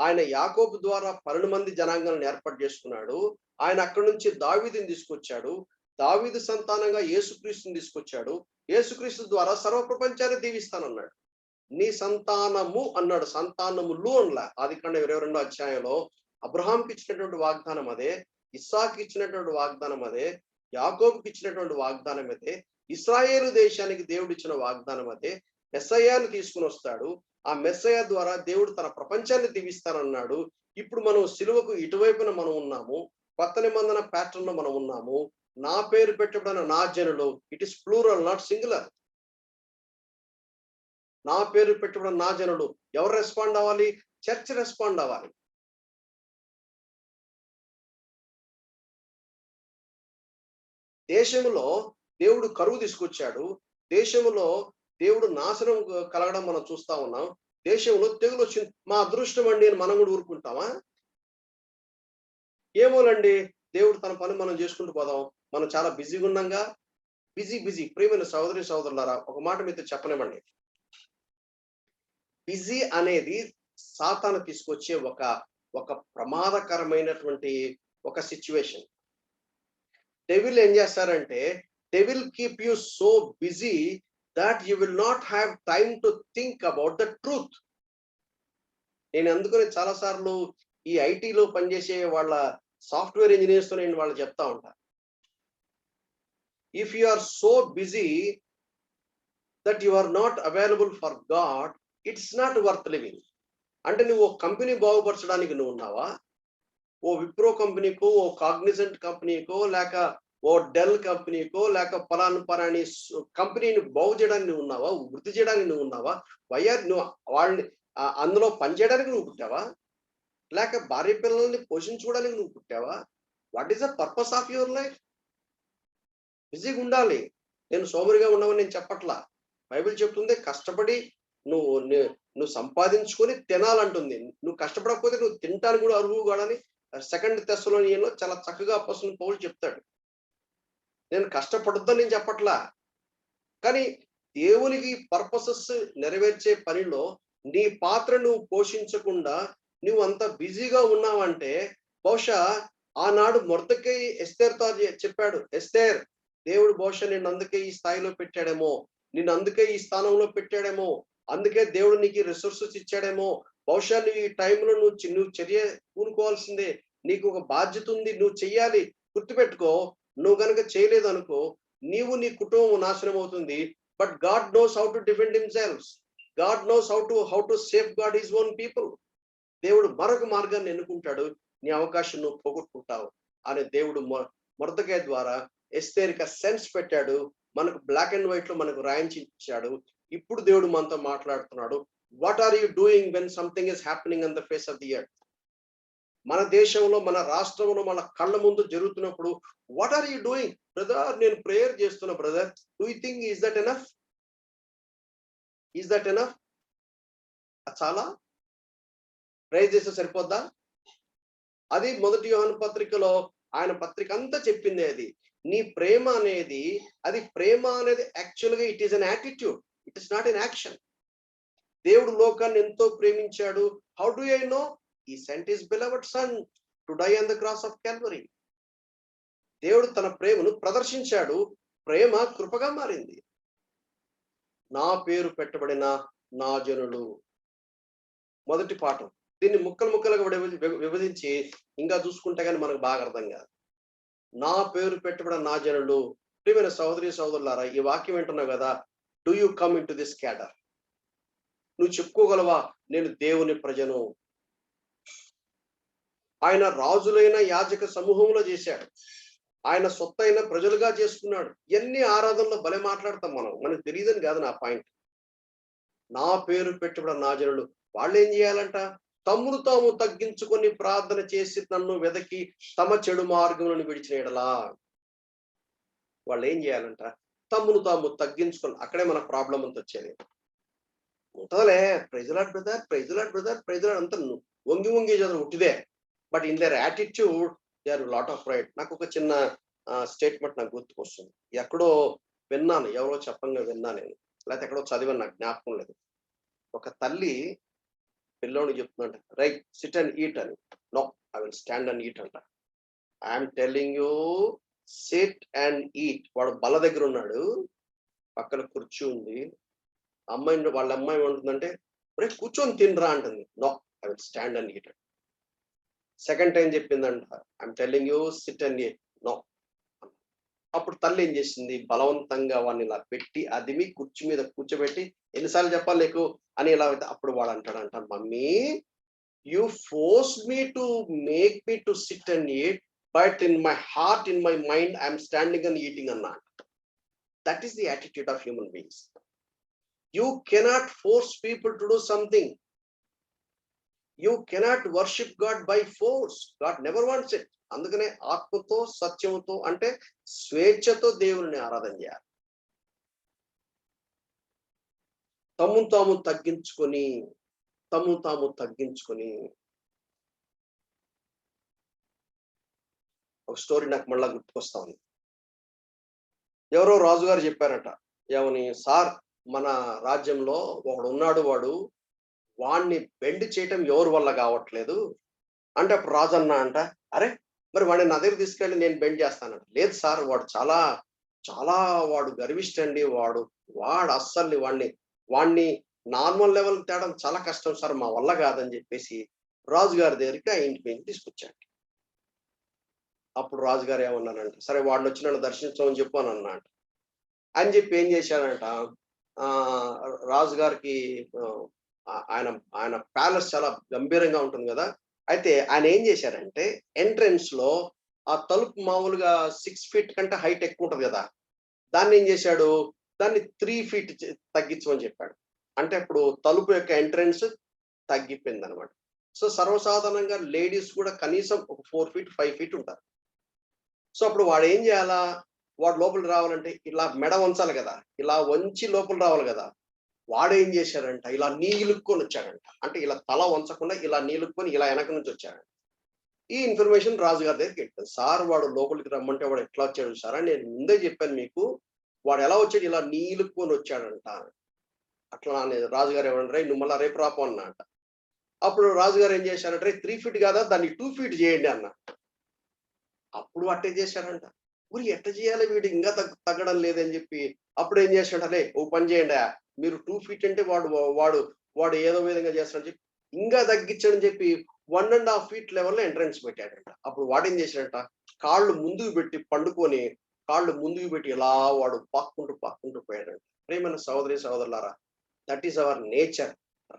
Speaker 1: ఆయన యాకోబు ద్వారా 12 మంది జనాంగాలను ఏర్పాటు చేసుకున్నాడు. ఆయన అక్కడి నుంచి దావీదుని తీసుకొచ్చాడు. దావీదు సంతానంగా యేసుక్రీస్తుని తీసుకొచ్చాడు. యేసుక్రీస్తు ద్వారా సర్వ ప్రపంచాన్ని దీవిస్తానన్నాడు. నీ సంతానము అన్నాడు, సంతానములు అనలా. ఆదికాండ 22వ అధ్యాయంలో అబ్రహాంకి ఇచ్చినటువంటి వాగ్దానం అదే, ఇస్సాకు ఇచ్చినటువంటి వాగ్దానం అదే, యాకోబుకి ఇచ్చినటువంటి వాగ్దానం అదే, ఇశ్రాయేలు దేశానికి దేవుడు ఇచ్చిన వాగ్దానం అదే. మెస్సయ్యాను తీసుకుని వస్తాడు. ఆ మెస్సయ్య ద్వారా దేవుడు తన ప్రపంచాన్ని దీవిస్తానన్నాడు. ఇప్పుడు మనం సిలువకు ఇటువైపున మనం ఉన్నాము. కొత్త నిబంధన ప్యాటర్న్ లో మనం ఉన్నాము. నా పేరు పెట్టబడిన నా జనులు, it is plural, not singular. నా పేరు పెట్టబడిన నా జనులు ఎవరు రెస్పాండ్ అవ్వాలి? చర్చ్ రెస్పాండ్ అవ్వాలి. దేశంలో దేవుడు కరువు తీసుకొచ్చాడు. దేశంలో దేవుడు నాశనం కలగడం మనం చూస్తా ఉన్నాం. దేశంలో తెగులు వచ్చింది. మా అదృష్టం అండి అని మనం కూడా ఊరుకుంటామా? ఏమోనండి, దేవుడు తన పని మనం చేసుకుంటూ పోదాం. మనం చాలా బిజీగా ఉన్నాంగా. బిజీ. ప్రియమైన సహోదరి సహోదరులారా, ఒక మాట మీతో చెప్పనివ్వండి. బిజీ అనేది సాతాను తీసుకొచ్చే ఒక ప్రమాదకరమైనటువంటి ఒక సిచ్యువేషన్. డెవిల్ ఏం చేస్తారంటే, devil keep you so busy that you will not have time to think about the truth. నేను అందుకని చాలా సార్లు ఈ ఐటీలో పనిచేసే వాళ్ళ సాఫ్ట్వేర్ ఇంజనీర్స్ తో నేను వాళ్ళు చెప్తా ఉంటా, if you are so busy that you are not available for God, it's not worth living. అంటే నువ్వు ఓ కంపెనీ బాగుపరచడానికి నువ్వు ఉన్నావా? ఓ విప్రో కంపెనీకో, ఓ కాగ్నిజెంట్ కంపెనీకో, లేక ఓ డెల్ కంపెనీకో, లేక పలాని కంపెనీని బాగు చేయడానికి నువ్వు ఉన్నావా? వృద్ధి చేయడానికి నువ్వు ఉన్నావా? వైఆర్ నువ్వు వాళ్ళని అందులో పనిచేయడానికి నువ్వు పుట్టావా? లేక భార్య పిల్లల్ని పోషించుకోవడానికి నువ్వు పుట్టావా? What is the purpose of your life? బిజీగా ఉండాలి. నేను సోమరిగా ఉండవని నేను చెప్పట్లా. బైబిల్ చెప్తుంది కష్టపడి నువ్వు సంపాదించుకొని తినాలంటుంది. నువ్వు కష్టపడకపోతే నువ్వు తినటానికి కూడా అరువు కాడని 2 తెస్సలోనియలో చాలా చక్కగా అపోస్తలుడు పౌలు చెప్తాడు. నేను కష్టపడొద్దని నేను చెప్పట్లా. కానీ దేవునికి పర్పసెస్ నెరవేర్చే పనిలో నీ పాత్ర నువ్వు పోషించకుండా నువ్వు అంత బిజీగా ఉన్నావంటే, బహుశా ఆనాడు మొర్దెకై ఎస్తేర్‌తో చెప్పాడు, ఎస్తేర్, దేవుడు బహుశా నిన్ను అందుకే ఈ స్థాయిలో పెట్టాడేమో, నిన్ను అందుకే ఈ స్థానంలో పెట్టాడేమో, అందుకే దేవుడు నీకు రిసోర్సెస్ ఇచ్చాడేమో, బహుశా నువ్వు ఈ టైంలో నువ్వు చర్య పూనుకోవాల్సిందే, నీకు ఒక బాధ్యత ఉంది, నువ్వు చెయ్యాలి. గుర్తుపెట్టుకో, నువ్వు గనుక చేయలేదనుకో, నీవు నీ కుటుంబం నాశనం అవుతుంది. But God knows how to defend himself. God knows how to safe God his own people. దేవుడు మరొక మార్గాన్ని ఎన్నుకుంటాడు. నీ అవకాశం నువ్వు పోగొట్టుకుంటావు అనే దేవుడు మొర్దెకై ద్వారా ఎస్తేర్‌కి సెన్స్ పెట్టాడు. మనకు బ్లాక్ అండ్ వైట్ లో మనకు రాయించి ఇచ్చాడు. ఇప్పుడు దేవుడు మనతో మాట్లాడుతున్నాడు. What are you doing when something is happening on the face of the earth? మన దేశంలో, మన రాష్ట్రంలో, మన కళ్ళ ముందు జరుగుతున్నప్పుడు what are you doing? Brother, నేను ప్రేయర్ చేస్తున్నా brother. Do you think is that enough? Is that enough? చాలా ప్రేయర్ చేస్తే సరిపోద్దా? అది 1 యోహాను పత్రికలో ఆయన పత్రిక అంతా చెప్పింది అది. నీ ప్రేమ అనేది, అది ప్రేమ అనేది యాక్చువల్గా it is an attitude, it is not an action. దేవుడు లోకాన్ని ఎంతో ప్రేమించాడు. How do I know? He sent his beloved son to die on the cross of Calvary. దేవుడు తన ప్రేమను ప్రదర్శించాడు. ప్రేమ కృపగా మారింది. నా పేరు పెట్టబడిన నా జనులు, మొదటి పాఠం. దీన్ని ముక్కలు ముక్కలుగా విభజించి ఇంకా చూసుకుంటే కానీ మనకు బాగా అర్థం కాదు. నా పేరు పెట్టబడిన నా జనులు. ప్రియమైన సహోదరి సహోదరులారా, ఈ వాక్యం వింటున్నావు కదా, do you come in to this cadre? నువ్వు చెప్పుకోగలవా, నేను దేవుని ప్రజను? ఆయన రాజులైన యాజక సమూహంలో చేశాడు. ఆయన సొత్తైన ప్రజలుగా చేసుకున్నాడు. ఎన్ని ఆరాధనలో భలే మాట్లాడతాం మనం, మనకు తెలియదని కాదు నా పాయింట్. నా పేరు పెట్టబడిన నా జనులు వాళ్ళు ఏం చేయాలంట? తమ్మును తాము తగ్గించుకొని ప్రార్థన చేసి నన్ను వెదకి తమ చెడు మార్గములను విడిచిన ఎడలా. వాళ్ళు ఏం చేయాలంట? తమ్మును తాము తగ్గించుకొని. అక్కడే మన ప్రాబ్లం అంత వచ్చేది. ఉంటుందిలే, ప్రైజ్లాడ్ బ్రదర్, ప్రైజ్లాడ్ బ్రదర్, ప్రైజ్లాడ్ అంతా వంగి వంగి చదువు ఉట్టిదే. But in their attitude they are lot of right. నాకు ఒక చిన్న స్టేట్మెంట్ నాకు గుర్తుకొస్తుంది. ఎక్కడో విన్నాను, ఎవరో చెప్పంగా విన్నా నేను, లేకపోతే ఎక్కడో చదివాను, నాకు జ్ఞాపకం లేదు. ఒక తల్లి పిల్లోడికి చెప్తుందంట, రైట్ సిట్ అండ్ ఈట్ అని. No, I will stand and eat అంట. I'm telling you sit and eat. వాడు బల్ల దగ్గర ఉన్నాడు, పక్కన కుర్చీ ఉంది. అమ్మాయి, వాళ్ళ అమ్మాయి ఏమంటుందంటే, రే కూర్చొని తినరా అంటుంది. No, I will stand and eat. Second time చెప్పిందంట, I'm telling you sit and eat. No. అప్పుడు తల్లి ఏం చేసింది, బలవంతంగా వాడిని ఇలా పెట్టి అదిమి కుర్చీ మీద కూర్చోబెట్టి, ఎన్నిసార్లు చెప్పాలి నీకు అని ఇలా. అప్పుడు వాడు అంటాడంట, mummy you force me to make me to sit and eat, but in my heart, in my mind I'm standing and eating అన్నా. That is the attitude of human beings. You cannot force people to do something. You cannot worship God by force. God never wants it. అందుకనే ఆత్మతో సత్యముతో అంటే స్వేచ్ఛతో దేవుని ఆరాధన చేయాలి. తమ్మును తాము తగ్గించుకొని. ఒక స్టోరీ నాకు మళ్ళా గుర్తుకొస్తా ఉంది. ఎవరో రాజుగారు చెప్పారట, ఏమని, సార్ మన రాజ్యంలో ఒకడు ఉన్నాడు, వాడిని బెండ్ చేయటం ఎవరి వల్ల కావట్లేదు అంటే, అప్పుడు రాజు అన్నా అంట, అరే మరి వాడిని నా దగ్గర తీసుకెళ్ళి నేను బెండ్ చేస్తానంట. లేదు సార్, వాడు చాలా చాలా వాడు గర్విష్ఠండి, వాడు అస్సలు వాడిని నార్మల్ లెవెల్ తేడం చాలా కష్టం సార్, మా వల్ల కాదని చెప్పేసి రాజుగారి దగ్గరికి ఆ ఇంటి మీద తీసుకొచ్చాడు. అప్పుడు రాజుగారు ఏమన్నానంట, సరే వాడిని వచ్చి నన్ను దర్శించమని చెప్పు అని అన్నా అంట. అని చెప్పి ఏం చేశాడంట, రాజుగారికి ఆయన ప్యాలెస్ చాలా గంభీరంగా ఉంటుంది కదా. అయితే ఆయన ఏం చేశారంటే, ఎంట్రన్స్ లో ఆ తలుపు మామూలుగా 6 feet కంటే హైట్ ఎక్కువ ఉంటుంది కదా, దాన్ని ఏం చేశాడు, దాన్ని 3 feet తగ్గించమని చెప్పాడు. అంటే ఇప్పుడు తలుపు యొక్క ఎంట్రన్స్ తగ్గిపోయింది అనమాట. సో సర్వసాధారణంగా లేడీస్ కూడా కనీసం ఒక 4 feet 5 feet ఉంటారు. సో అప్పుడు వాడు ఏం చేయాలా, వాడు లోపలికి రావాలంటే ఇలా మెడ వంచాలి కదా, ఇలా వంచి లోపల రావాలి కదా. వాడు ఏం చేశాడంట, ఇలా నీలుక్కొని వచ్చాడంట. అంటే ఇలా తల వంచకుండా ఇలా నీలుక్కొని ఇలా వెనక నుంచి వచ్చాడంట. ఈ ఇన్ఫర్మేషన్ రాజుగారి దగ్గరికి వెళ్ళింది. సార్ వాడు లోపలికి రమ్మంటే వాడు ఎట్లా వచ్చాడు సార్ అని నేను ముందే చెప్పాను మీకు, వాడు ఎలా వచ్చాడు ఇలా నీలుకొని వచ్చాడంట. అట్లా రాజుగారు ఏమన్నారే నువ్వు మళ్ళీ రేపు రాపో అన్నట. అప్పుడు రాజుగారు ఏం చేశారంటే 3 ఫీట్ కాదా దాన్ని 2 ఫీట్ చేయండి అన్న. అప్పుడు అట్టే చేశారంట. ఊరి ఎట్ట చేయాలి వీడు ఇంకా తగ్గడం లేదని చెప్పి అప్పుడు ఏం చేశాడంటే ఓ పని చేయండి మీరు 2 ఫీట్ అంటే వాడు వాడు ఏదో విధంగా చేస్తాడని చెప్పి ఇంకా తగ్గించడని చెప్పి 1.5 ఫీట్ లెవెల్లో ఎంట్రన్స్ పెట్టాడంట. అప్పుడు వాడేం చేశాడంట కాళ్ళు ముందుకు పెట్టి పండుకొని కాళ్ళు ముందుకు పెట్టి ఇలా వాడు పాక్కుంటూ పోయాడంట. ప్రేమైన సహోదరి సహోదరులారా, that is our nature,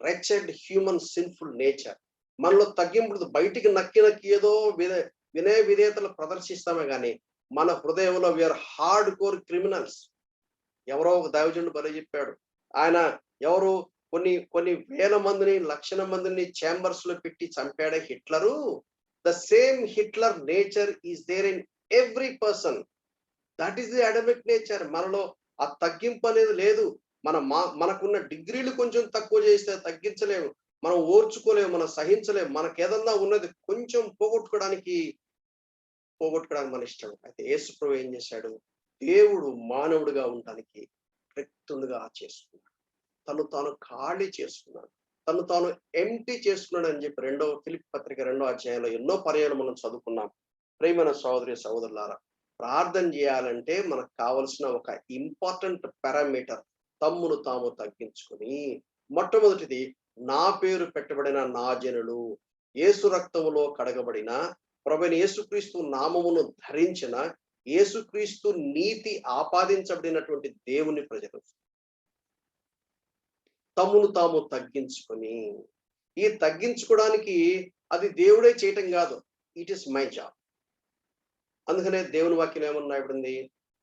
Speaker 1: wretched human sinful nature. మనలో తగ్గింపు బయటికి నక్కి ఏదో వినయ విధేయతలు ప్రదర్శిస్తామే కానీ మన హృదయంలో వీఆర్ హార్డ్ కోర్ క్రిమినల్స్. ఎవరో ఒక దైవజనుడు బలి చెప్పాడు, ఆయన ఎవరు కొన్ని వేల మందిని లక్షల మందిని చేంబర్స్ లో పెట్టి చంపాడే Hitler. The same Hitler nature is there in every person. That is the Adamic nature. మనలో ఆ తగ్గింపు అనేది లేదు. మనకున్న డిగ్రీలు కొంచెం తక్కువ చేస్తే తగ్గించలేము, మనం ఓర్చుకోలేము, మనం సహించలేము. మనకేదన్నా ఉన్నది కొంచెం పోగొట్టుకోవడానికి మన ఇష్టం. అయితే యేసుప్రభు ఏం చేశాడు, దేవుడు మానవుడిగా ఉండడానికి ప్రయత్నంగా చేసుకున్నాడు, తను తాను ఖాళీ చేసుకున్నాడు, తను తాను ఎంటీ చేసుకున్నాడు అని చెప్పి ఫిలిప్పీ పత్రిక 2వ అధ్యాయంలో ఎన్నో పర్యాలు మనం చదువుకున్నాం. ప్రియమైన సహోదరి సహోదరులారా, ప్రార్థన చేయాలంటే మనకు కావలసిన ఒక ఇంపార్టెంట్ పారామీటర్ తమ్మును తాము తగ్గించుకుని, మొట్టమొదటిది నా పేరు పెట్టబడిన నా జనులు, యేసు రక్తములో కడగబడిన ప్రభువైన యేసుక్రీస్తు నామమును ధరించిన యేసుక్రీస్తు నీతి ఆపాదించబడినటువంటి దేవుని ప్రజలు తమ్మును తాము తగ్గించుకొని, ఈ తగ్గించుకోవడానికి అది దేవుడే చేయటం కాదు, ఇట్ ఈస్ మై జాబ్. అందుకనే దేవుని వాక్యం ఏమన్నాయిపోయింది,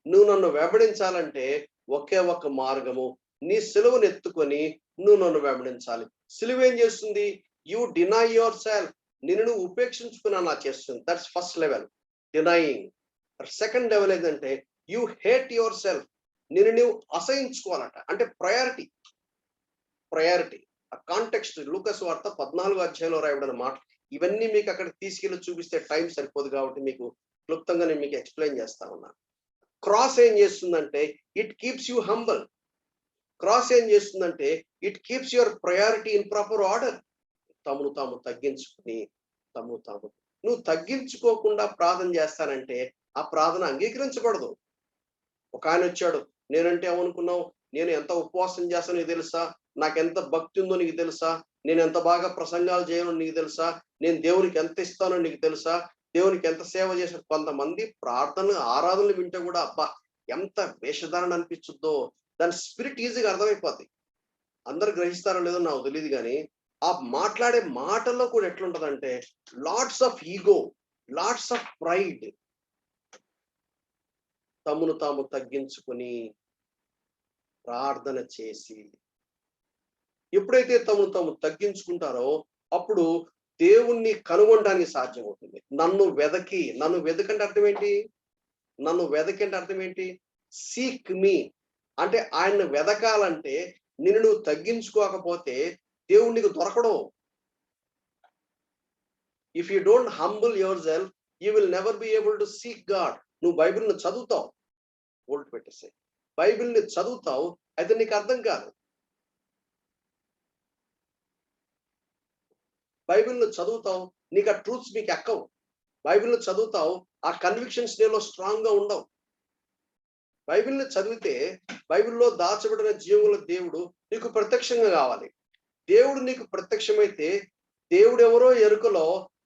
Speaker 1: నువ్వు నన్ను వెంబడించాలంటే ఒకే ఒక్క మార్గము, నీ సిలువను ఎత్తుకొని నువ్వు నన్ను వెంబడించాలి. సిలువ ఏం చేస్తుంది, యు డినై యువర్ సెల్ఫ్, నిన్ను ఉపేక్షించుకున్నా నా చేస్తుంది. That's first level, denying. Second level ఏంటంటే యు హేట్ యువర్ సెల్ఫ్, నిన్ను నువ్వు అసహించుకోవాలట. అంటే ప్రయారిటీ. ఆ కాంటెక్స్ట్ లూకాసు వార్త 14వ అధ్యాయంలో రాయబడిన మాట. ఇవన్నీ మీకు అక్కడ తీసుకెళ్ళి చూపిస్తే టైం సరిపోదు కాబట్టి మీకు క్లుప్తంగా నేను మీకు ఎక్స్ప్లెయిన్ చేస్తా ఉన్నాను. క్రాస్ ఏం చేస్తుందంటే it keeps you humble. Cross ఏం చేస్తుందంటే it keeps your priority in proper order. తమను తాము తగ్గించుకుని నువ్వు తగ్గించుకోకుండా ప్రార్థన చేస్తానంటే ఆ ప్రార్థన అంగీకరించబడదు. ఒక ఆయన వచ్చాడు, నేనంటే ఏమనుకున్నావు, నేను ఎంత ఉపవాసం చేస్తానో నీకు తెలుసా, నాకెంత భక్తి ఉందో నీకు తెలుసా, నేను ఎంత బాగా ప్రసంగాలు చేయను నీకు తెలుసా, నేను దేవునికి ఎంత ఇస్తానో నీకు తెలుసా, దేవునికి ఎంత సేవ చేశాను. కొంతమంది ప్రార్థనలు ఆరాధనలు వింటే కూడా అబ్బా ఎంత వేషధారణ అనిపించుద్దో, దాని స్పిరిట్ ఈజీగా అర్థమైపోద్ది. అందరు గ్రహిస్తారో లేదో నాకు తెలియదు కానీ ఆ మాట్లాడే మాటల్లో కూడా ఎట్లుంటదంటే lots of ego, lots of pride. తమను తాము తగ్గించుకుని ప్రార్థన చేసి ఎప్పుడైతే తమను తాము తగ్గించుకుంటారో అప్పుడు దేవుణ్ణి కనుగొనడానికి సాధ్యం అవుతుంది. నన్ను వెదకంటే అర్థం ఏంటి, సీక్ మీ అంటే ఆయన్ని వెదకాలంటే నిన్ను నువ్వు తగ్గించుకోకపోతే దేవుడు నీకు దొరకడు. If you don't humble your self you will never be able to seek God. నువ్వు బైబిల్ని చదువుతావు, ఓల్డ్ పెట్టేసి బైబిల్ని చదువుతావు, అయితే నీకు అర్థం కాదు. బైబిల్ని చదువుతావు, నీకు ఆ ట్రూత్స్ మీకు ఎక్కవు. బైబిల్ని చదువుతావు, ఆ కన్విక్షన్స్ నీలో స్ట్రాంగ్ గా ఉండవు. బైబిల్ని చదివితే బైబిల్లో దాచబడిన జీవుల దేవుడు నీకు ప్రత్యక్షంగా కావాలి. దేవుడు నీకు ప్రత్యక్షమైతే దేవుడు ఎవరో ఎరుకలో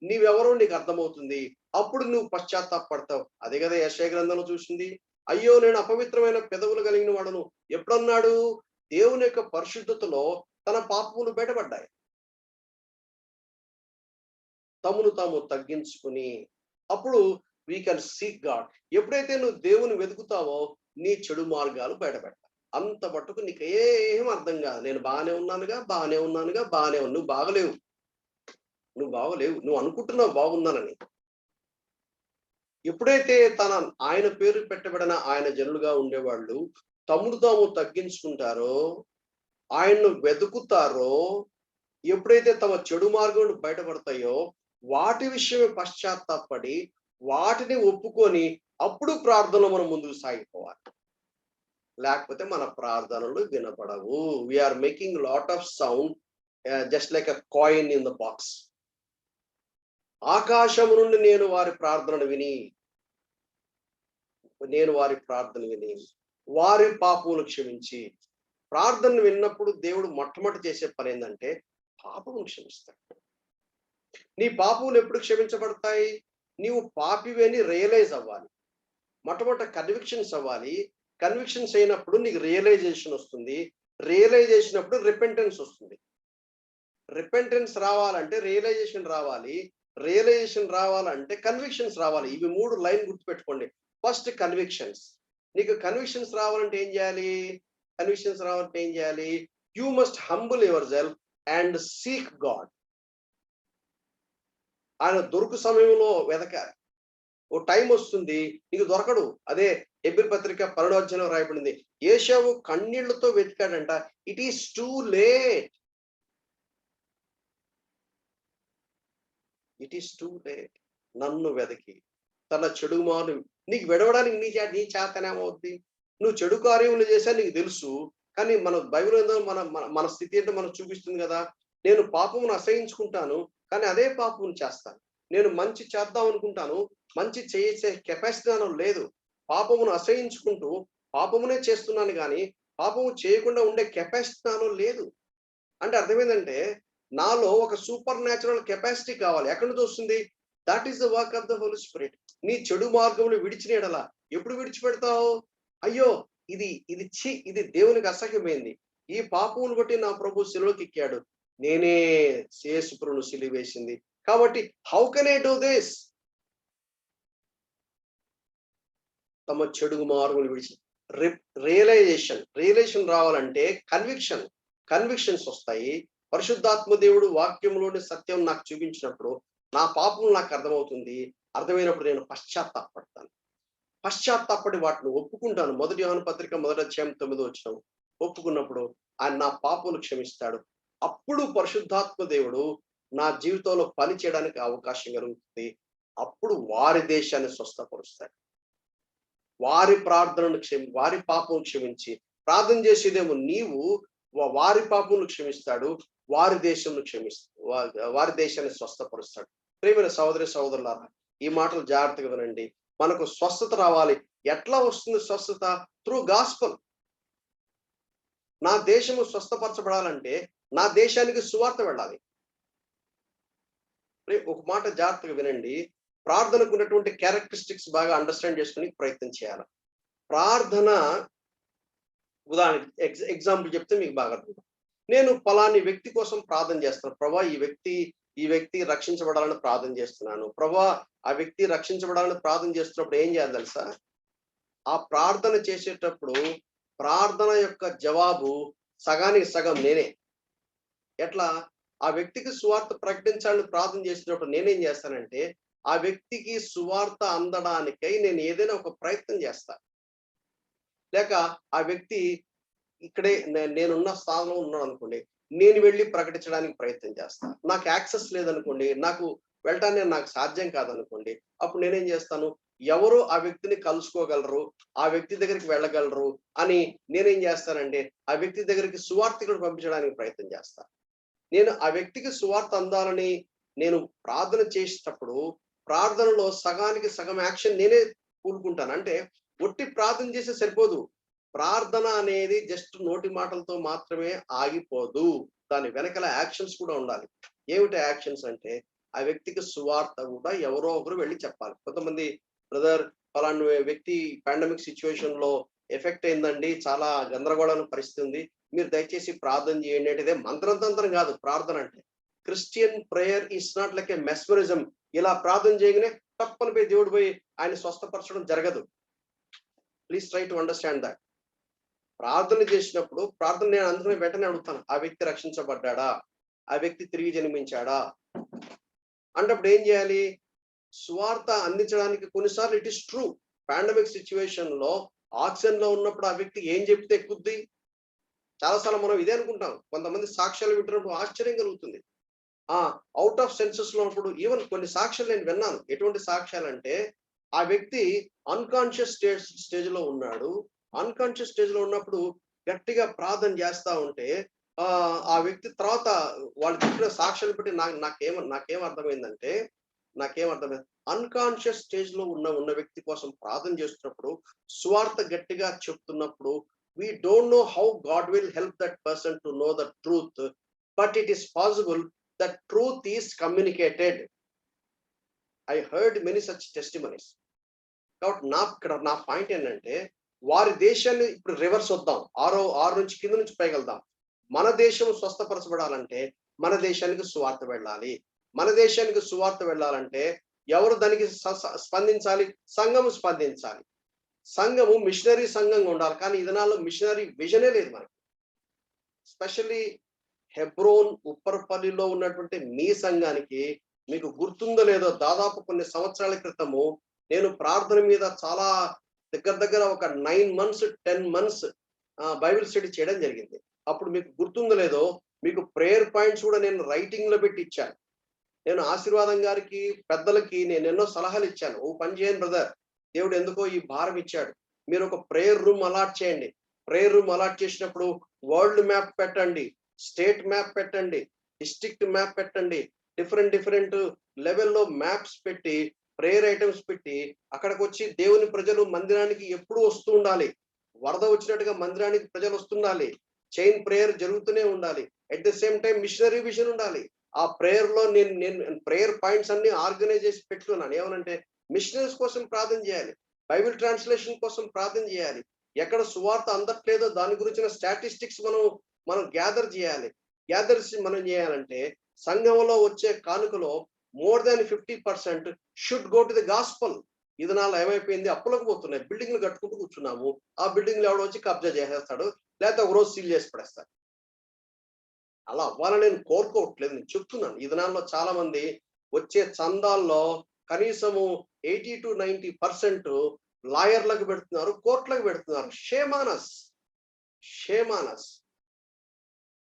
Speaker 1: నీవెవరో నీకు అర్థమవుతుంది. అప్పుడు నువ్వు పశ్చాత్తాపడతావు. అదే కదా యెషయా గ్రంథంలో చూసింది, అయ్యో నేను అపవిత్రమైన పెదవులు కలిగిన వాడును. ఎప్పుడన్నాడు, దేవుని యొక్క పరిశుద్ధతలో తన పాపములు బయటపడ్డాయి. తమను తాము తగ్గించుకుని అప్పుడు వీ కెన్ సీక్ గాడ్. ఎప్పుడైతే నువ్వు దేవుని వెతుకుతావో నీ చెడు మార్గాలు బయటపెడతావు. అంత మట్టుకు నీకు ఏం అర్థం కాదు. నేను బాగానే ఉన్నానుగా, నువ్వు బాగలేవు, నువ్వు అనుకుంటున్నావు బాగున్నానని. ఎప్పుడైతే ఆయన పేరు పెట్టబడిన ఆయన జనులుగా ఉండేవాళ్ళు తమను తాము తగ్గించుకుంటారో, ఆయన్ను వెతుకుతారో, ఎప్పుడైతే తమ చెడు మార్గం బయటపడతాయో వాటి విషయమే పశ్చాత్తాపడి వాటిని ఒప్పుకొని అప్పుడు ప్రార్థనలో మనం ముందుకు సాగిపోవాలి. లేకపోతే మన ప్రార్థనలు వినపడవు. We are making lot of sound just like a coin in the box. ఆకాశము నుండి నేను వారి ప్రార్థన విని వారి పాపములు క్షమించి. ప్రార్థన విన్నప్పుడు దేవుడు మొట్టమొదటి చేసే పని ఏంటంటే పాపములు క్షమిస్తాడు. నీ పాపములు ఎప్పుడు క్షమించబడతాయి? నీవు పాపివి అని రియలైజ్ అవ్వాలి. మొట్టమొదట కన్విక్షన్స్ అవ్వాలి. కన్విక్షన్స్ అయినప్పుడు నీకు రియలైజేషన్ వస్తుంది. రియలైజేషన్ అప్పుడు రిపెంటెన్స్ వస్తుంది. రిపెంటెన్స్ రావాలంటే రియలైజేషన్ రావాలి. రియలైజేషన్ రావాలంటే కన్విక్షన్స్ రావాలి. ఇవి 3 లైన్ గుర్తుపెట్టుకోండి. First convictions. నీకు కన్విక్షన్స్ రావాలంటే ఏం చేయాలి? You must humble your self and seek God. ఆయన దొరుకు సమయంలో వెతకాలి. ఓ టైం వస్తుంది నీకు దొరకడు. అదే హెబ్రీ పత్రిక 12వ అధ్యాయంలో రాయబడింది. ఏశావు కన్నీళ్లతో వెతికాడంట. It is too late. నన్ను వెదకి తన చెడు మాను నీకు విడవడానికి నీ చేతనేమవుద్ది? నువ్వు చెడు కార్యములు చేశా నీకు తెలుసు. కానీ మన బైబిల్ ఏందో మన స్థితి ఏంటో మనకు చూపిస్తుంది కదా. నేను పాపమును అసహించుకుంటాను, కానీ అదే పాపమును చేస్తాను. నేను మంచి చేద్దాం అనుకుంటాను, మంచి చేసే కెపాసిటీ నాలో లేదు. పాపమును అసహించుకుంటూ పాపమునే చేస్తున్నాను, కానీ పాపము చేయకుండా ఉండే కెపాసిటీ నాలో లేదు. అంటే అర్థమైందంటే నాలో ఒక సూపర్ న్యాచురల్ కెపాసిటీ కావాలి. ఎక్కడి నుంచి వస్తుంది? That is the work of the Holy Spirit. నీ చెడు మార్గములు విడిచిన ఎడల ఎప్పుడు విడిచిపెడతావు? అయ్యో ఇది దేవునికి అసహ్యమైంది. ఈ పాపమును బట్టి నా ప్రభు శిలువకి ఎక్కాడు, నేనే యేసుప్రభును సిలువేసింది కాబట్టి how can I do this? తమ చెడు మార్గములు విడిచి రియలైజేషన్ రావాలంటే కన్విక్షన్స్ వస్తాయి. పరిశుద్ధాత్మ దేవుడు వాక్యంలోని సత్యం నాకు చూపించినప్పుడు నా పాపం నాకు అర్థమవుతుంది. అర్థమైనప్పుడు నేను పశ్చాత్తాపడి వాటిని ఒప్పుకుంటాను. 1 యోహాను పత్రిక 1వ అధ్యాయం 9వ వచనం ఒప్పుకున్నప్పుడు ఆయన నా పాపములు క్షమిస్తాడు. అప్పుడు పరిశుద్ధాత్మ దేవుడు నా జీవితంలో పని చేయడానికి అవకాశం కలుగుతుంది. అప్పుడు వారి దేశాన్ని స్వస్థపరుస్తాడు. వారి పాపం క్షమించి ప్రార్థన చేసేదేమో నీవు, వారి పాపములు క్షమిస్తాడు, వారి దేశాన్ని స్వస్థపరుస్తాడు. ప్రియమైన సహోదరి సహోదరులారా, ఈ మాటలు జాగ్రత్తగా వినండి. మనకు స్వస్థత రావాలి. ఎట్లా వస్తుంది స్వస్థత? Through gospel. నా దేశము స్వస్థపరచబడాలంటే నా దేశానికి సువార్త వెళ్ళాలి. ఒక మాట జాగ్రత్తగా వినండి. ప్రార్థనకు ఉన్నటువంటి క్యారెక్టరిస్టిక్స్ బాగా అండర్స్టాండ్ చేసుకుని ప్రయత్నం చేయాలి. ప్రార్థన ఉదాహరణకి ఎగ్జాంపుల్ చెప్తే మీకు బాగా అర్థం. నేను ఫలాని వ్యక్తి కోసం ప్రార్థన చేస్తున్నాను. ప్రభా ఈ వ్యక్తి రక్షించబడాలని ప్రార్థన చేస్తున్నాను. ప్రభా ఆ వ్యక్తి రక్షించబడాలని ప్రార్థన చేస్తున్నప్పుడు ఏం చేయాలి తెలుసా? ఆ ప్రార్థన చేసేటప్పుడు ప్రార్థన యొక్క జవాబు సగానికి సగం నేనే. ఎట్లా? ఆ వ్యక్తికి సువార్త ప్రకటించాలని ప్రార్థన చేసేటప్పుడు నేనేం చేస్తానంటే ఆ వ్యక్తికి సువార్త అందడానికై నేను ఏదైనా ఒక ప్రయత్నం చేస్తా. లేక ఆ వ్యక్తి ఇక్కడే నేనున్న స్థానంలో ఉన్నాడు అనుకోండి, నేను వెళ్ళి ప్రకటించడానికి ప్రయత్నం చేస్తా. నాకు యాక్సెస్ లేదనుకోండి, నాకు వెళ్ళటానికి నాకు సాధ్యం కాదనుకోండి, అప్పుడు నేనేం చేస్తాను? ఎవరు ఆ వ్యక్తిని కలుసుకోగలరు, ఆ వ్యక్తి దగ్గరికి వెళ్ళగలరు అని నేనేం చేస్తానంటే ఆ వ్యక్తి దగ్గరికి సువార్తికుడు పంపించడానికి ప్రయత్నం చేస్తా. నేను ఆ వ్యక్తికి సువార్త అందాలని నేను ప్రార్థన చేసేటప్పుడు ప్రార్థనలో సగానికి సగం యాక్షన్ నేనే కూరుకుంటాను. అంటే ఒట్టి ప్రార్థన చేస్తే సరిపోదు. ప్రార్థన అనేది జస్ట్ నోటి మాటలతో మాత్రమే ఆగిపోదు. దాని వెనకాల యాక్షన్స్ కూడా ఉండాలి. ఏమిటి యాక్షన్స్ అంటే ఆ వ్యక్తికి సువార్త కూడా ఎవరో ఒకరు వెళ్ళి చెప్పాలి. కొంతమంది బ్రదర్ ఫలానా వ్యక్తి పాండమిక్ సిచ్యువేషన్ లో ఎఫెక్ట్ అయిందండి, చాలా గందరగోళమైన పరిస్థితి ఉంది, మీరు దయచేసి ప్రార్థన చేయండి అంటే ఇదే మంత్రంతంత్రం కాదు. ప్రార్థన అంటే Christian prayer is not like A mesmerism. ఇలా ప్రార్థన చేయగానే తప్పని పోయి దేవుడు పోయి ఆయన స్వస్థపరచడం జరగదు. Please try to understand that. ప్రార్థన చేసినప్పుడు ప్రార్థన నేను అందుకనే వెంటనే అడుగుతాను, ఆ వ్యక్తి రక్షించబడ్డా, ఆ వ్యక్తి తిరిగి జన్మించాడా అన్నప్పుడు ఏం చేయాలి? సువార్త అందించడానికి కొన్నిసార్లు it is true, pandemic situation లో ఆక్సిజన్ లో ఉన్నప్పుడు ఆ వ్యక్తి ఏం చెప్తే ఎక్కుద్ది. చాలాసార్లు మనం ఇదే అనుకుంటాం. కొంతమంది సాక్ష్యాలు వింటున్నప్పుడు ఆశ్చర్యం కలుగుతుంది. అవుట్ ఆఫ్ సెన్సెస్ లో ఉన్నప్పుడు ఈవెన్ కొన్ని సాక్ష్యాలు నేను విన్నాను. ఎటువంటి సాక్ష్యాలంటే ఆ వ్యక్తి అన్కాన్షియస్ స్టేజ్ లో ఉన్నాడు. అన్కాన్షియస్ స్టేజ్ లో ఉన్నప్పుడు గట్టిగా ప్రార్థన చేస్తా ఉంటే ఆ వ్యక్తి తర్వాత వాళ్ళు చెప్పిన సాక్ష్యాలు బట్టి నాకేం అర్థమైందంటే నాకేమర్థమైంది, అన్కాన్షియస్ స్టేజ్ లో ఉన్న వ్యక్తి కోసం ప్రార్థన చేస్తున్నప్పుడు స్వార్థ గట్టిగా చెప్తున్నప్పుడు we don't know how God will help that person to know the truth, but it is possible that truth is communicated. I heard many such testimonies. కాబట్టి నా పాయింట్ ఏంటంటే వారి దేశాన్ని ఇప్పుడు రివర్స్ వద్దాం, ఆరు నుంచి కింద నుంచి పైకి వెళ్దాం. మన దేశం స్వస్థపరచబడాలంటే మన దేశానికి సువార్త వెళ్ళాలి. మన దేశానికి సువార్త వెళ్ళాలంటే ఎవరు దానికి స్పందించాలి? సంఘము స్పందించాలి. సంఘము మిషనరీ సంఘంగా ఉండాలి. కానీ ఈ దినాల్లో మిషనరీ విజనే లేదు మనకి. స్పెషల్లీ హెబ్రోన్ ఉప్పరపల్లిలో ఉన్నటువంటి మీ సంఘానికి మీకు గుర్తుందో లేదో, దాదాపు కొన్ని సంవత్సరాల క్రితము నేను ప్రార్థన మీద చాలా దగ్గర ఒక 9 months 10 months బైబిల్ స్టడీ చేయడం జరిగింది. అప్పుడు మీకు గుర్తుందో లేదో, మీకు ప్రేయర్ పాయింట్స్ కూడా నేను రైటింగ్ లో పెట్టి ఇచ్చాను. నేను ఆశీర్వాదం గారికి పెద్దలకి నేను ఎన్నో సలహాలు ఇచ్చాను. ఓ పని చేయండి బ్రదర్, దేవుడు ఎందుకో ఈ భారం ఇచ్చాడు, మీరు ఒక ప్రేయర్ రూమ్ అలాట్ చేయండి. ప్రేయర్ రూమ్ అలాట్ చేసినప్పుడు వరల్డ్ మ్యాప్ పెట్టండి, స్టేట్ మ్యాప్ పెట్టండి, డిస్ట్రిక్ట్ మ్యాప్ పెట్టండి, డిఫరెంట్ లెవెల్లో మ్యాప్స్ పెట్టి ప్రేయర్ ఐటమ్స్ పెట్టి అక్కడికి వచ్చి దేవుని ప్రజలు మందిరానికి ఎప్పుడు వస్తూ ఉండాలి. వరద వచ్చినట్టుగా మందిరానికి ప్రజలు వస్తుండాలి. చైన్ ప్రేయర్ జరుగుతూనే ఉండాలి. At the same time missionary vision ఉండాలి. ఆ ప్రేయర్ లో నేను ప్రేయర్ పాయింట్స్ అన్ని ఆర్గనైజ్ చేసి పెట్టుకున్నాను. ఏమనంటే మిషనరీస్ కోసం ప్రార్థన చేయాలి, బైబిల్ ట్రాన్స్లేషన్ కోసం ప్రార్థన చేయాలి, ఎక్కడ సువార్త అందట్లేదో దాని గురించిన స్టాటిస్టిక్స్ మనం గ్యాదర్ చేయాలి. మనం చేయాలంటే సంఘంలో వచ్చే కానుకలో more than 50% should go to the gospel. ఇది నాలో ఏమైపోయింది, అప్పులకు పోతున్నాయి, బిల్డింగ్లు కట్టుకుంటూ కూర్చున్నాము. ఆ బిల్డింగ్లు ఎవడో వచ్చి కబ్జా చేసేస్తాడు, లేకపోతే ఒక రోజు సీల్ చేసి పడేస్తాడు. అలా అవ్వాలని నేను కోరుకోవట్లేదు, నేను చెప్తున్నాను. ఈ దినాల్లో చాలా మంది వచ్చే చందాల్లో కనీసము 80 to 90% లాయర్లకు పెడుతున్నారు, కోర్టులకు పెడుతున్నారు. షేమానస్.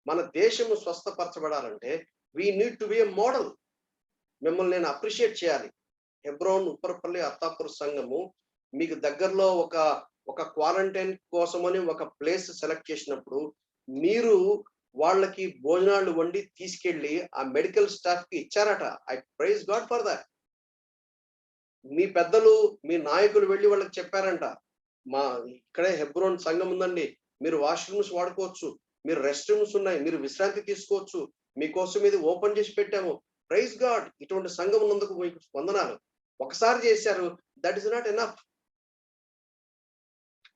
Speaker 1: మన దేశము స్వస్థపరచబడాలంటే we need to be a model. మిమ్మల్ని నేను అప్రిషియేట్ చేయాలి. హెబ్రోన్ ఉప్పరపల్లి అత్తాపూర్ సంఘము మీకు దగ్గరలో ఒక క్వారంటైన్ కోసమని ఒక ప్లేస్ సెలెక్ట్ చేసినప్పుడు మీరు వాళ్ళకి భోజనాలు వండి తీసుకెళ్లి ఆ మెడికల్ స్టాఫ్ కి ఇచ్చారట. I praise God for that. మీ పెద్దలు మీ నాయకులు వెళ్ళి వాళ్ళకి చెప్పారంట, మా ఇక్కడే హెబ్రోన్ సంఘం ఉందండి, మీరు వాష్రూమ్స్ వాడుకోవచ్చు, మీరు రెస్ట్ రూమ్స్ ఉన్నాయి, మీరు విశ్రాంతి తీసుకోవచ్చు, మీకోసం ఇది ఓపెన్ చేసి పెట్టాము. Praise God. ఇటువంటి సంఘం ఉన్నందుకు మీకు వందనాలు. ఒకసారి చేశారు, దట్ ఇస్ నాట్ ఎనఫ్.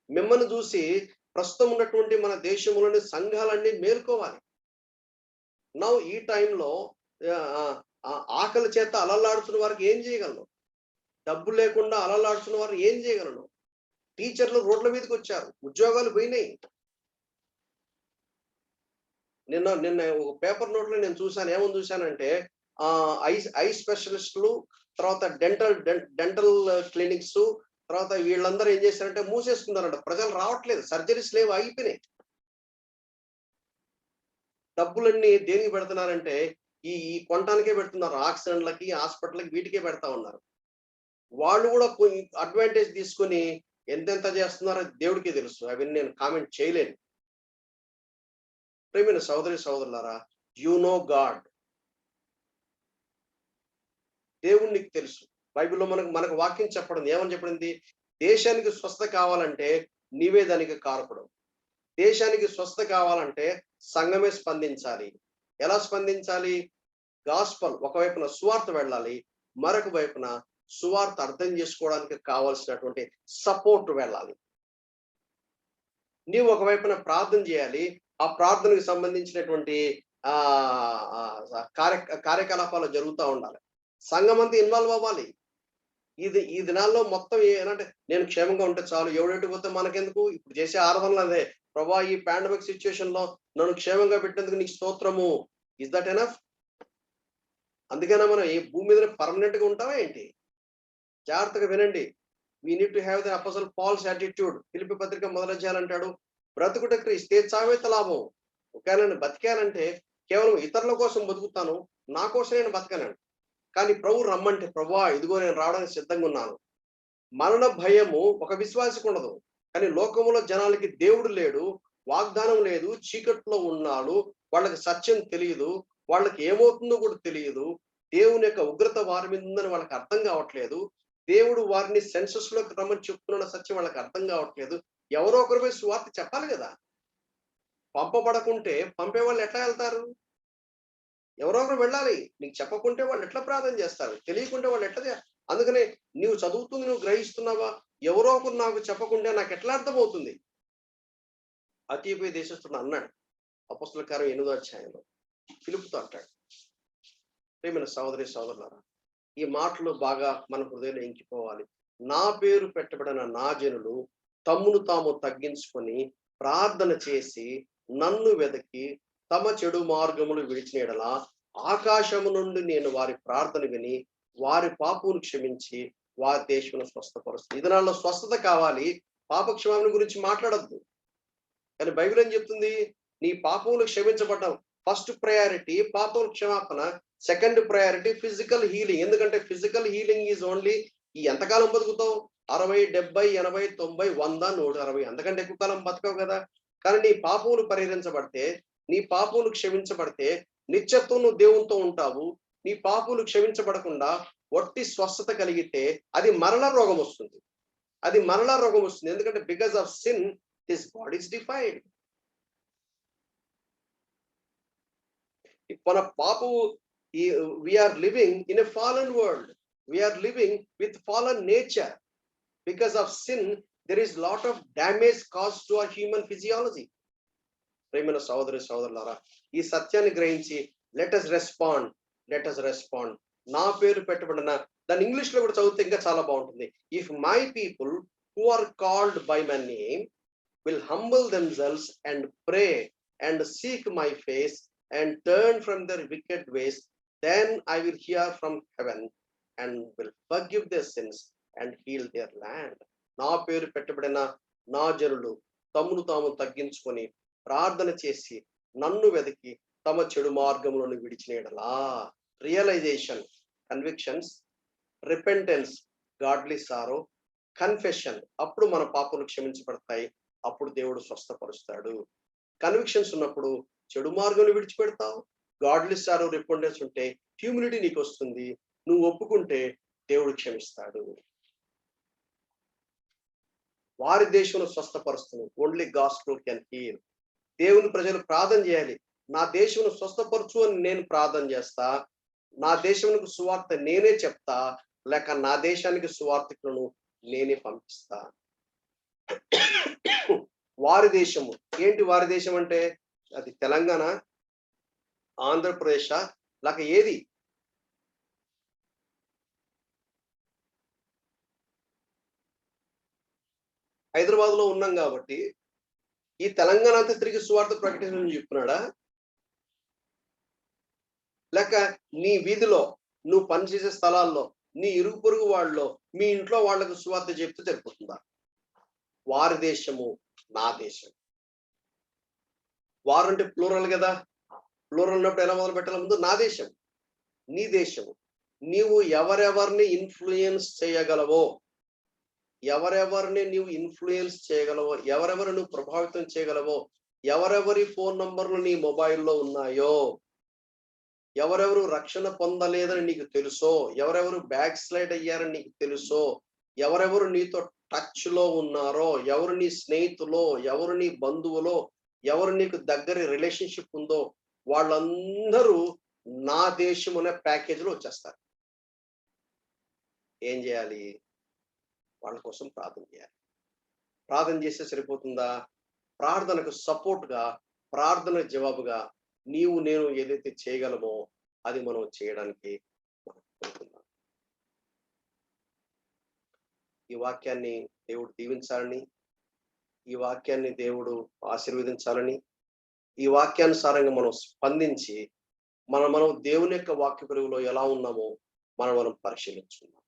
Speaker 1: మిమ్మల్ని చూసి ప్రస్తుతం ఉన్నటువంటి మన దేశంలోని సంఘాలన్నీ మేల్కోవాలి. నౌ ఈ టైంలో ఆకలి చేత అలలాడుతున్న వారికి ఏం చేయగలను? డబ్బు లేకుండా అలలాడుతున్న వారు ఏం చేయగలను? టీచర్లు రోడ్ల మీదకి వచ్చారు, ఉద్యోగాలు పోయినాయి. నిన్న ఒక పేపర్ నోట్ లో నేను చూశాను. ఏమని చూశానంటే ఐ స్పెషలిస్టులు, తర్వాత డెంటల్ క్లినిక్స్, తర్వాత వీళ్ళందరూ ఏం చేశారంటే మూసేసుకున్నారంట. ప్రజలు రావట్లేదు, సర్జరీస్ లేవు, ఆగిపోయినాయి. డబ్బులన్నీ దేనికి పెడుతున్నారంటే ఈ కొనటానికే పెడుతున్నారు. ఆక్సిడెంట్లకి, హాస్పిటల్కి, వీటికే పెడతా ఉన్నారు. వాళ్ళు కూడా అడ్వాంటేజ్ తీసుకొని ఎంతెంత చేస్తున్నారో దేవుడికి తెలుసు. అవి నేను కామెంట్ చేయలేను. ప్రేమైన సోదరులారా, యు నో గాడ్. దేవుడు నీకు తెలుసు. బైబిల్లో మనకు వాక్యం చెప్పడం ఏమని చెప్పింది? దేశానికి స్వస్థ కావాలంటే నీవే దానికి కారకుడు. దేశానికి స్వస్థ కావాలంటే సంఘమే స్పందించాలి. ఎలా స్పందించాలి? గాస్పల్ ఒకవైపున సువార్త వెళ్ళాలి, మరొక వైపున సువార్త అర్థం చేసుకోవడానికి కావాల్సినటువంటి సపోర్ట్ వెళ్ళాలి. నీవు ఒకవైపున ప్రార్థన చేయాలి, ఆ ప్రార్థనకు సంబంధించినటువంటి కార్యకలాపాలు జరుగుతూ ఉండాలి. సంఘం అంతా ఇన్వాల్వ్ అవ్వాలి. ఈ దినాల్లో మొత్తం ఏంటంటే నేను క్షేమంగా ఉంటే చాలు, ఎవడెటు పోతే మనకెందుకు, ఇప్పుడు చేసే ఆరాధనలు అదే. ప్రభా, ఈ పాండమిక్ సిచ్యువేషన్ లో నన్ను క్షేమంగా పెట్టేందుకు నీకు స్తోత్రము. Is that enough? అందుకైనా మనం ఈ భూమి మీద పర్మనెంట్ గా ఉంటావా ఏంటి? జాగ్రత్తగా వినండి. We need to have the apostle Paul's attitude. Philippi పత్రిక 1వ అధ్యాయం అంటాడు, బ్రతుకుట క్రీస్తే, చావైతే లాభం. ఒకవేళ బతికాలంటే కేవలం ఇతరుల కోసం బతుకుతాను, నా కోసం నేను బతకనండి. కానీ ప్రభు రమ్మంటే, ప్రభువా ఇదిగో నేను రావడానికి సిద్ధంగా ఉన్నాను. మరణ భయము ఒక విశ్వాసికి ఉండదు. కానీ లోకములో జనాలకి దేవుడు లేడు, వాగ్దానం లేదు, చీకట్లో ఉన్నాడు, వాళ్ళకి సత్యం తెలియదు, వాళ్ళకి ఏమవుతుందో కూడా తెలియదు, దేవుని యొక్క ఉగ్రత వారి మీద ఉందని వాళ్ళకి అర్థం కావట్లేదు, దేవుడు వారిని సెన్సస్ లోకి రమ్మని చెప్తున్న సత్యం వాళ్ళకి అర్థం కావట్లేదు. ఎవరో ఒకరిపై సువార్త చెప్పాలి కదా. పంపబడకుంటే పంపే వాళ్ళు ఎట్లా వెళ్తారు? ఎవరో ఒకరు వెళ్ళాలి. నీకు చెప్పకుంటే వాళ్ళు ఎట్లా ప్రార్థన చేస్తారు? తెలియకుంటే వాళ్ళు ఎట్లా? అందుకనే నువ్వు చదువుతుంది, నువ్వు గ్రహిస్తున్నావా? ఎవరో ఒకరు నాకు చెప్పకుంటే నాకు ఎట్లా అర్థమవుతుంది? అతీపై దేశస్తుడు అన్నాడు అపొస్తలుల కార్యం 8వ అధ్యాయంలో ఫిలిప్పుతో అంటాడు. ప్రియమైన సహోదరి సహోదరులారా, ఈ మాటలు బాగా మన హృదయంలో ఇంకిపోవాలి. నా పేరు పెట్టబడిన నా జనులు తమ్మును తాము తగ్గించుకొని ప్రార్థన చేసి నన్ను వెదకి తమ చెడు మార్గములు విడిచిన యెడల ఆకాశము నుండి నేను వారి ప్రార్థన విని వారి పాపమును క్షమించి వారి దేశమును స్వస్థపరుస్తుంది. ఈ దినాల్లో స్వస్థత కావాలి, పాప క్షమాపణ గురించి మాట్లాడద్దు. కానీ బైబిల్ ఏం చెప్తుంది? నీ పాపములు క్షమించబడ్డావు. ఫస్ట్ ప్రయారిటీ పాపముల క్షమాపణ, సెకండ్ ప్రయారిటీ ఫిజికల్ హీలింగ్. ఎందుకంటే ఫిజికల్ హీలింగ్ ఈజ్ ఓన్లీ ఈ ఎంతకాలం బతుకుతావు? 60, 70, 80, 90, 100, 160 అంతకంటే ఎక్కువ కాలం బతకవు కదా. కానీ నీ పాపములు పరిహరించబడితే, నీ పాపములు క్షమించబడితే నిత్యత్వం నువ్వు దేవునితో ఉంటావు. నీ పాపములు క్షమించబడకుండా వట్టి స్వస్థత కలిగితే అది మరల రోగం వస్తుంది. అది మరలా రోగం వస్తుంది. ఎందుకంటే because of sin this body is defined. మన పాపము, we are living in a fallen world. We are living with fallen nature. Because of sin, there is lot of damage caused to our human physiology. ప్రేమైన సహోదరి సహోదరులారా, ఈ సత్యాన్ని గ్రహించి let us respond. నా పేరు పెట్టబడిన, దాన్ని ఇంగ్లీష్ లో కూడా చదివితే ఇంకా చాలా బాగుంటుంది. If my people who are called by my name will humble themselves and pray and seek my face and turn from their wicked ways, then I will hear from heaven and will forgive their sins and heal their land. నా పేరు పెట్టబడిన నా జనులు తమను తాము తగ్గించుకొని ప్రార్థన చేసి నన్ను వెతికి తమ చెడు మార్గములను విడిచిన యెడల, రియలైజేషన్, కన్విక్షన్స్, రిపెంటెన్స్, గాడ్లీ సారో, కన్ఫెషన్, అప్పుడు మన పాపలు క్షమించబడతాయి. అప్పుడు దేవుడు స్వస్థపరుస్తాడు. కన్విక్షన్స్ ఉన్నప్పుడు చెడు మార్గం విడిచిపెడతావు. గాడ్లీ సారో, రిపెంటెన్స్ ఉంటే హ్యూమిలిటీ నీకు వస్తుంది. నువ్వు ఒప్పుకుంటే దేవుడు క్షమిస్తాడు. వారి దేశంలో స్వస్థపరుస్తుంది. Only gospel can heal. దేవుని ప్రజలు ప్రార్థన చేయాలి. నా దేశమును స్వస్థపరచు అని నేను ప్రార్థన చేస్తా, నా దేశమునకు సువార్త నేనే చెప్తా, లేక నా దేశానికి సువార్తికులను నేనే పంపిస్తా. వారి దేశము ఏంటి? వారి దేశం అంటే అది తెలంగాణ, ఆంధ్రప్రదేశ్, లేక ఏది? హైదరాబాద్ లో ఉన్నాం కాబట్టి ఈ తెలంగాణ అంతా తిరిగి సువార్త ప్రకటించని చెప్తున్నాడా? లేక నీ వీధిలో, నువ్వు పనిచేసే స్థలాల్లో, నీ ఇరుగు పొరుగు వాళ్ళలో, మీ ఇంట్లో వాళ్ళకు సువార్త చెప్తూ సరిపోతుందా? వారి దేశము నా దేశం. వారు అంటే ప్లూరల్ కదా. ప్లూరల్ ఉన్నప్పుడు ఎలా మొదలు పెట్టాలి? ముందు నా దేశం, నీ దేశము. నీవు ఎవరెవరిని ఇన్ఫ్లుయెన్స్ చేయగలవో, ఎవరెవరిని నువ్వు ఇన్ఫ్లుయెన్స్ చేయగలవో, ఎవరెవరు నువ్వు ప్రభావితం చేయగలవో, ఎవరెవరి ఫోన్ నంబర్లు నీ మొబైల్లో ఉన్నాయో, ఎవరెవరు రక్షణ పొందలేదని నీకు తెలుసో, ఎవరెవరు బ్యాక్ స్లైడ్ అయ్యారని నీకు తెలుసో, ఎవరెవరు నీతో టచ్ లో ఉన్నారో, ఎవరు నీ స్నేహితులో, ఎవరు నీ బంధువులో, ఎవరు నీకు దగ్గర రిలేషన్షిప్ ఉందో, వాళ్ళందరూ నా దేశం అనే ప్యాకేజీలో వచ్చేస్తారు. ఏం చేయాలి? వాళ్ళ కోసం ప్రార్థన చేయాలి. ప్రార్థన చేస్తే సరిపోతుందా? ప్రార్థనకు సపోర్ట్ గా, ప్రార్థన జవాబుగా నీవు నేను ఏదైతే చేయగలమో అది మనం చేయడానికి కోరుకుందాం. ఈ వాక్యాన్ని దేవుడు దీవించాలని, ఈ వాక్యాన్ని దేవుడు ఆశీర్వదించాలని, ఈ వాక్యానుసారంగా మనం స్పందించి మనం దేవుని యొక్క వాక్య పెరుగులో ఎలా ఉన్నామో మనం పరిశీలించుకుందాం.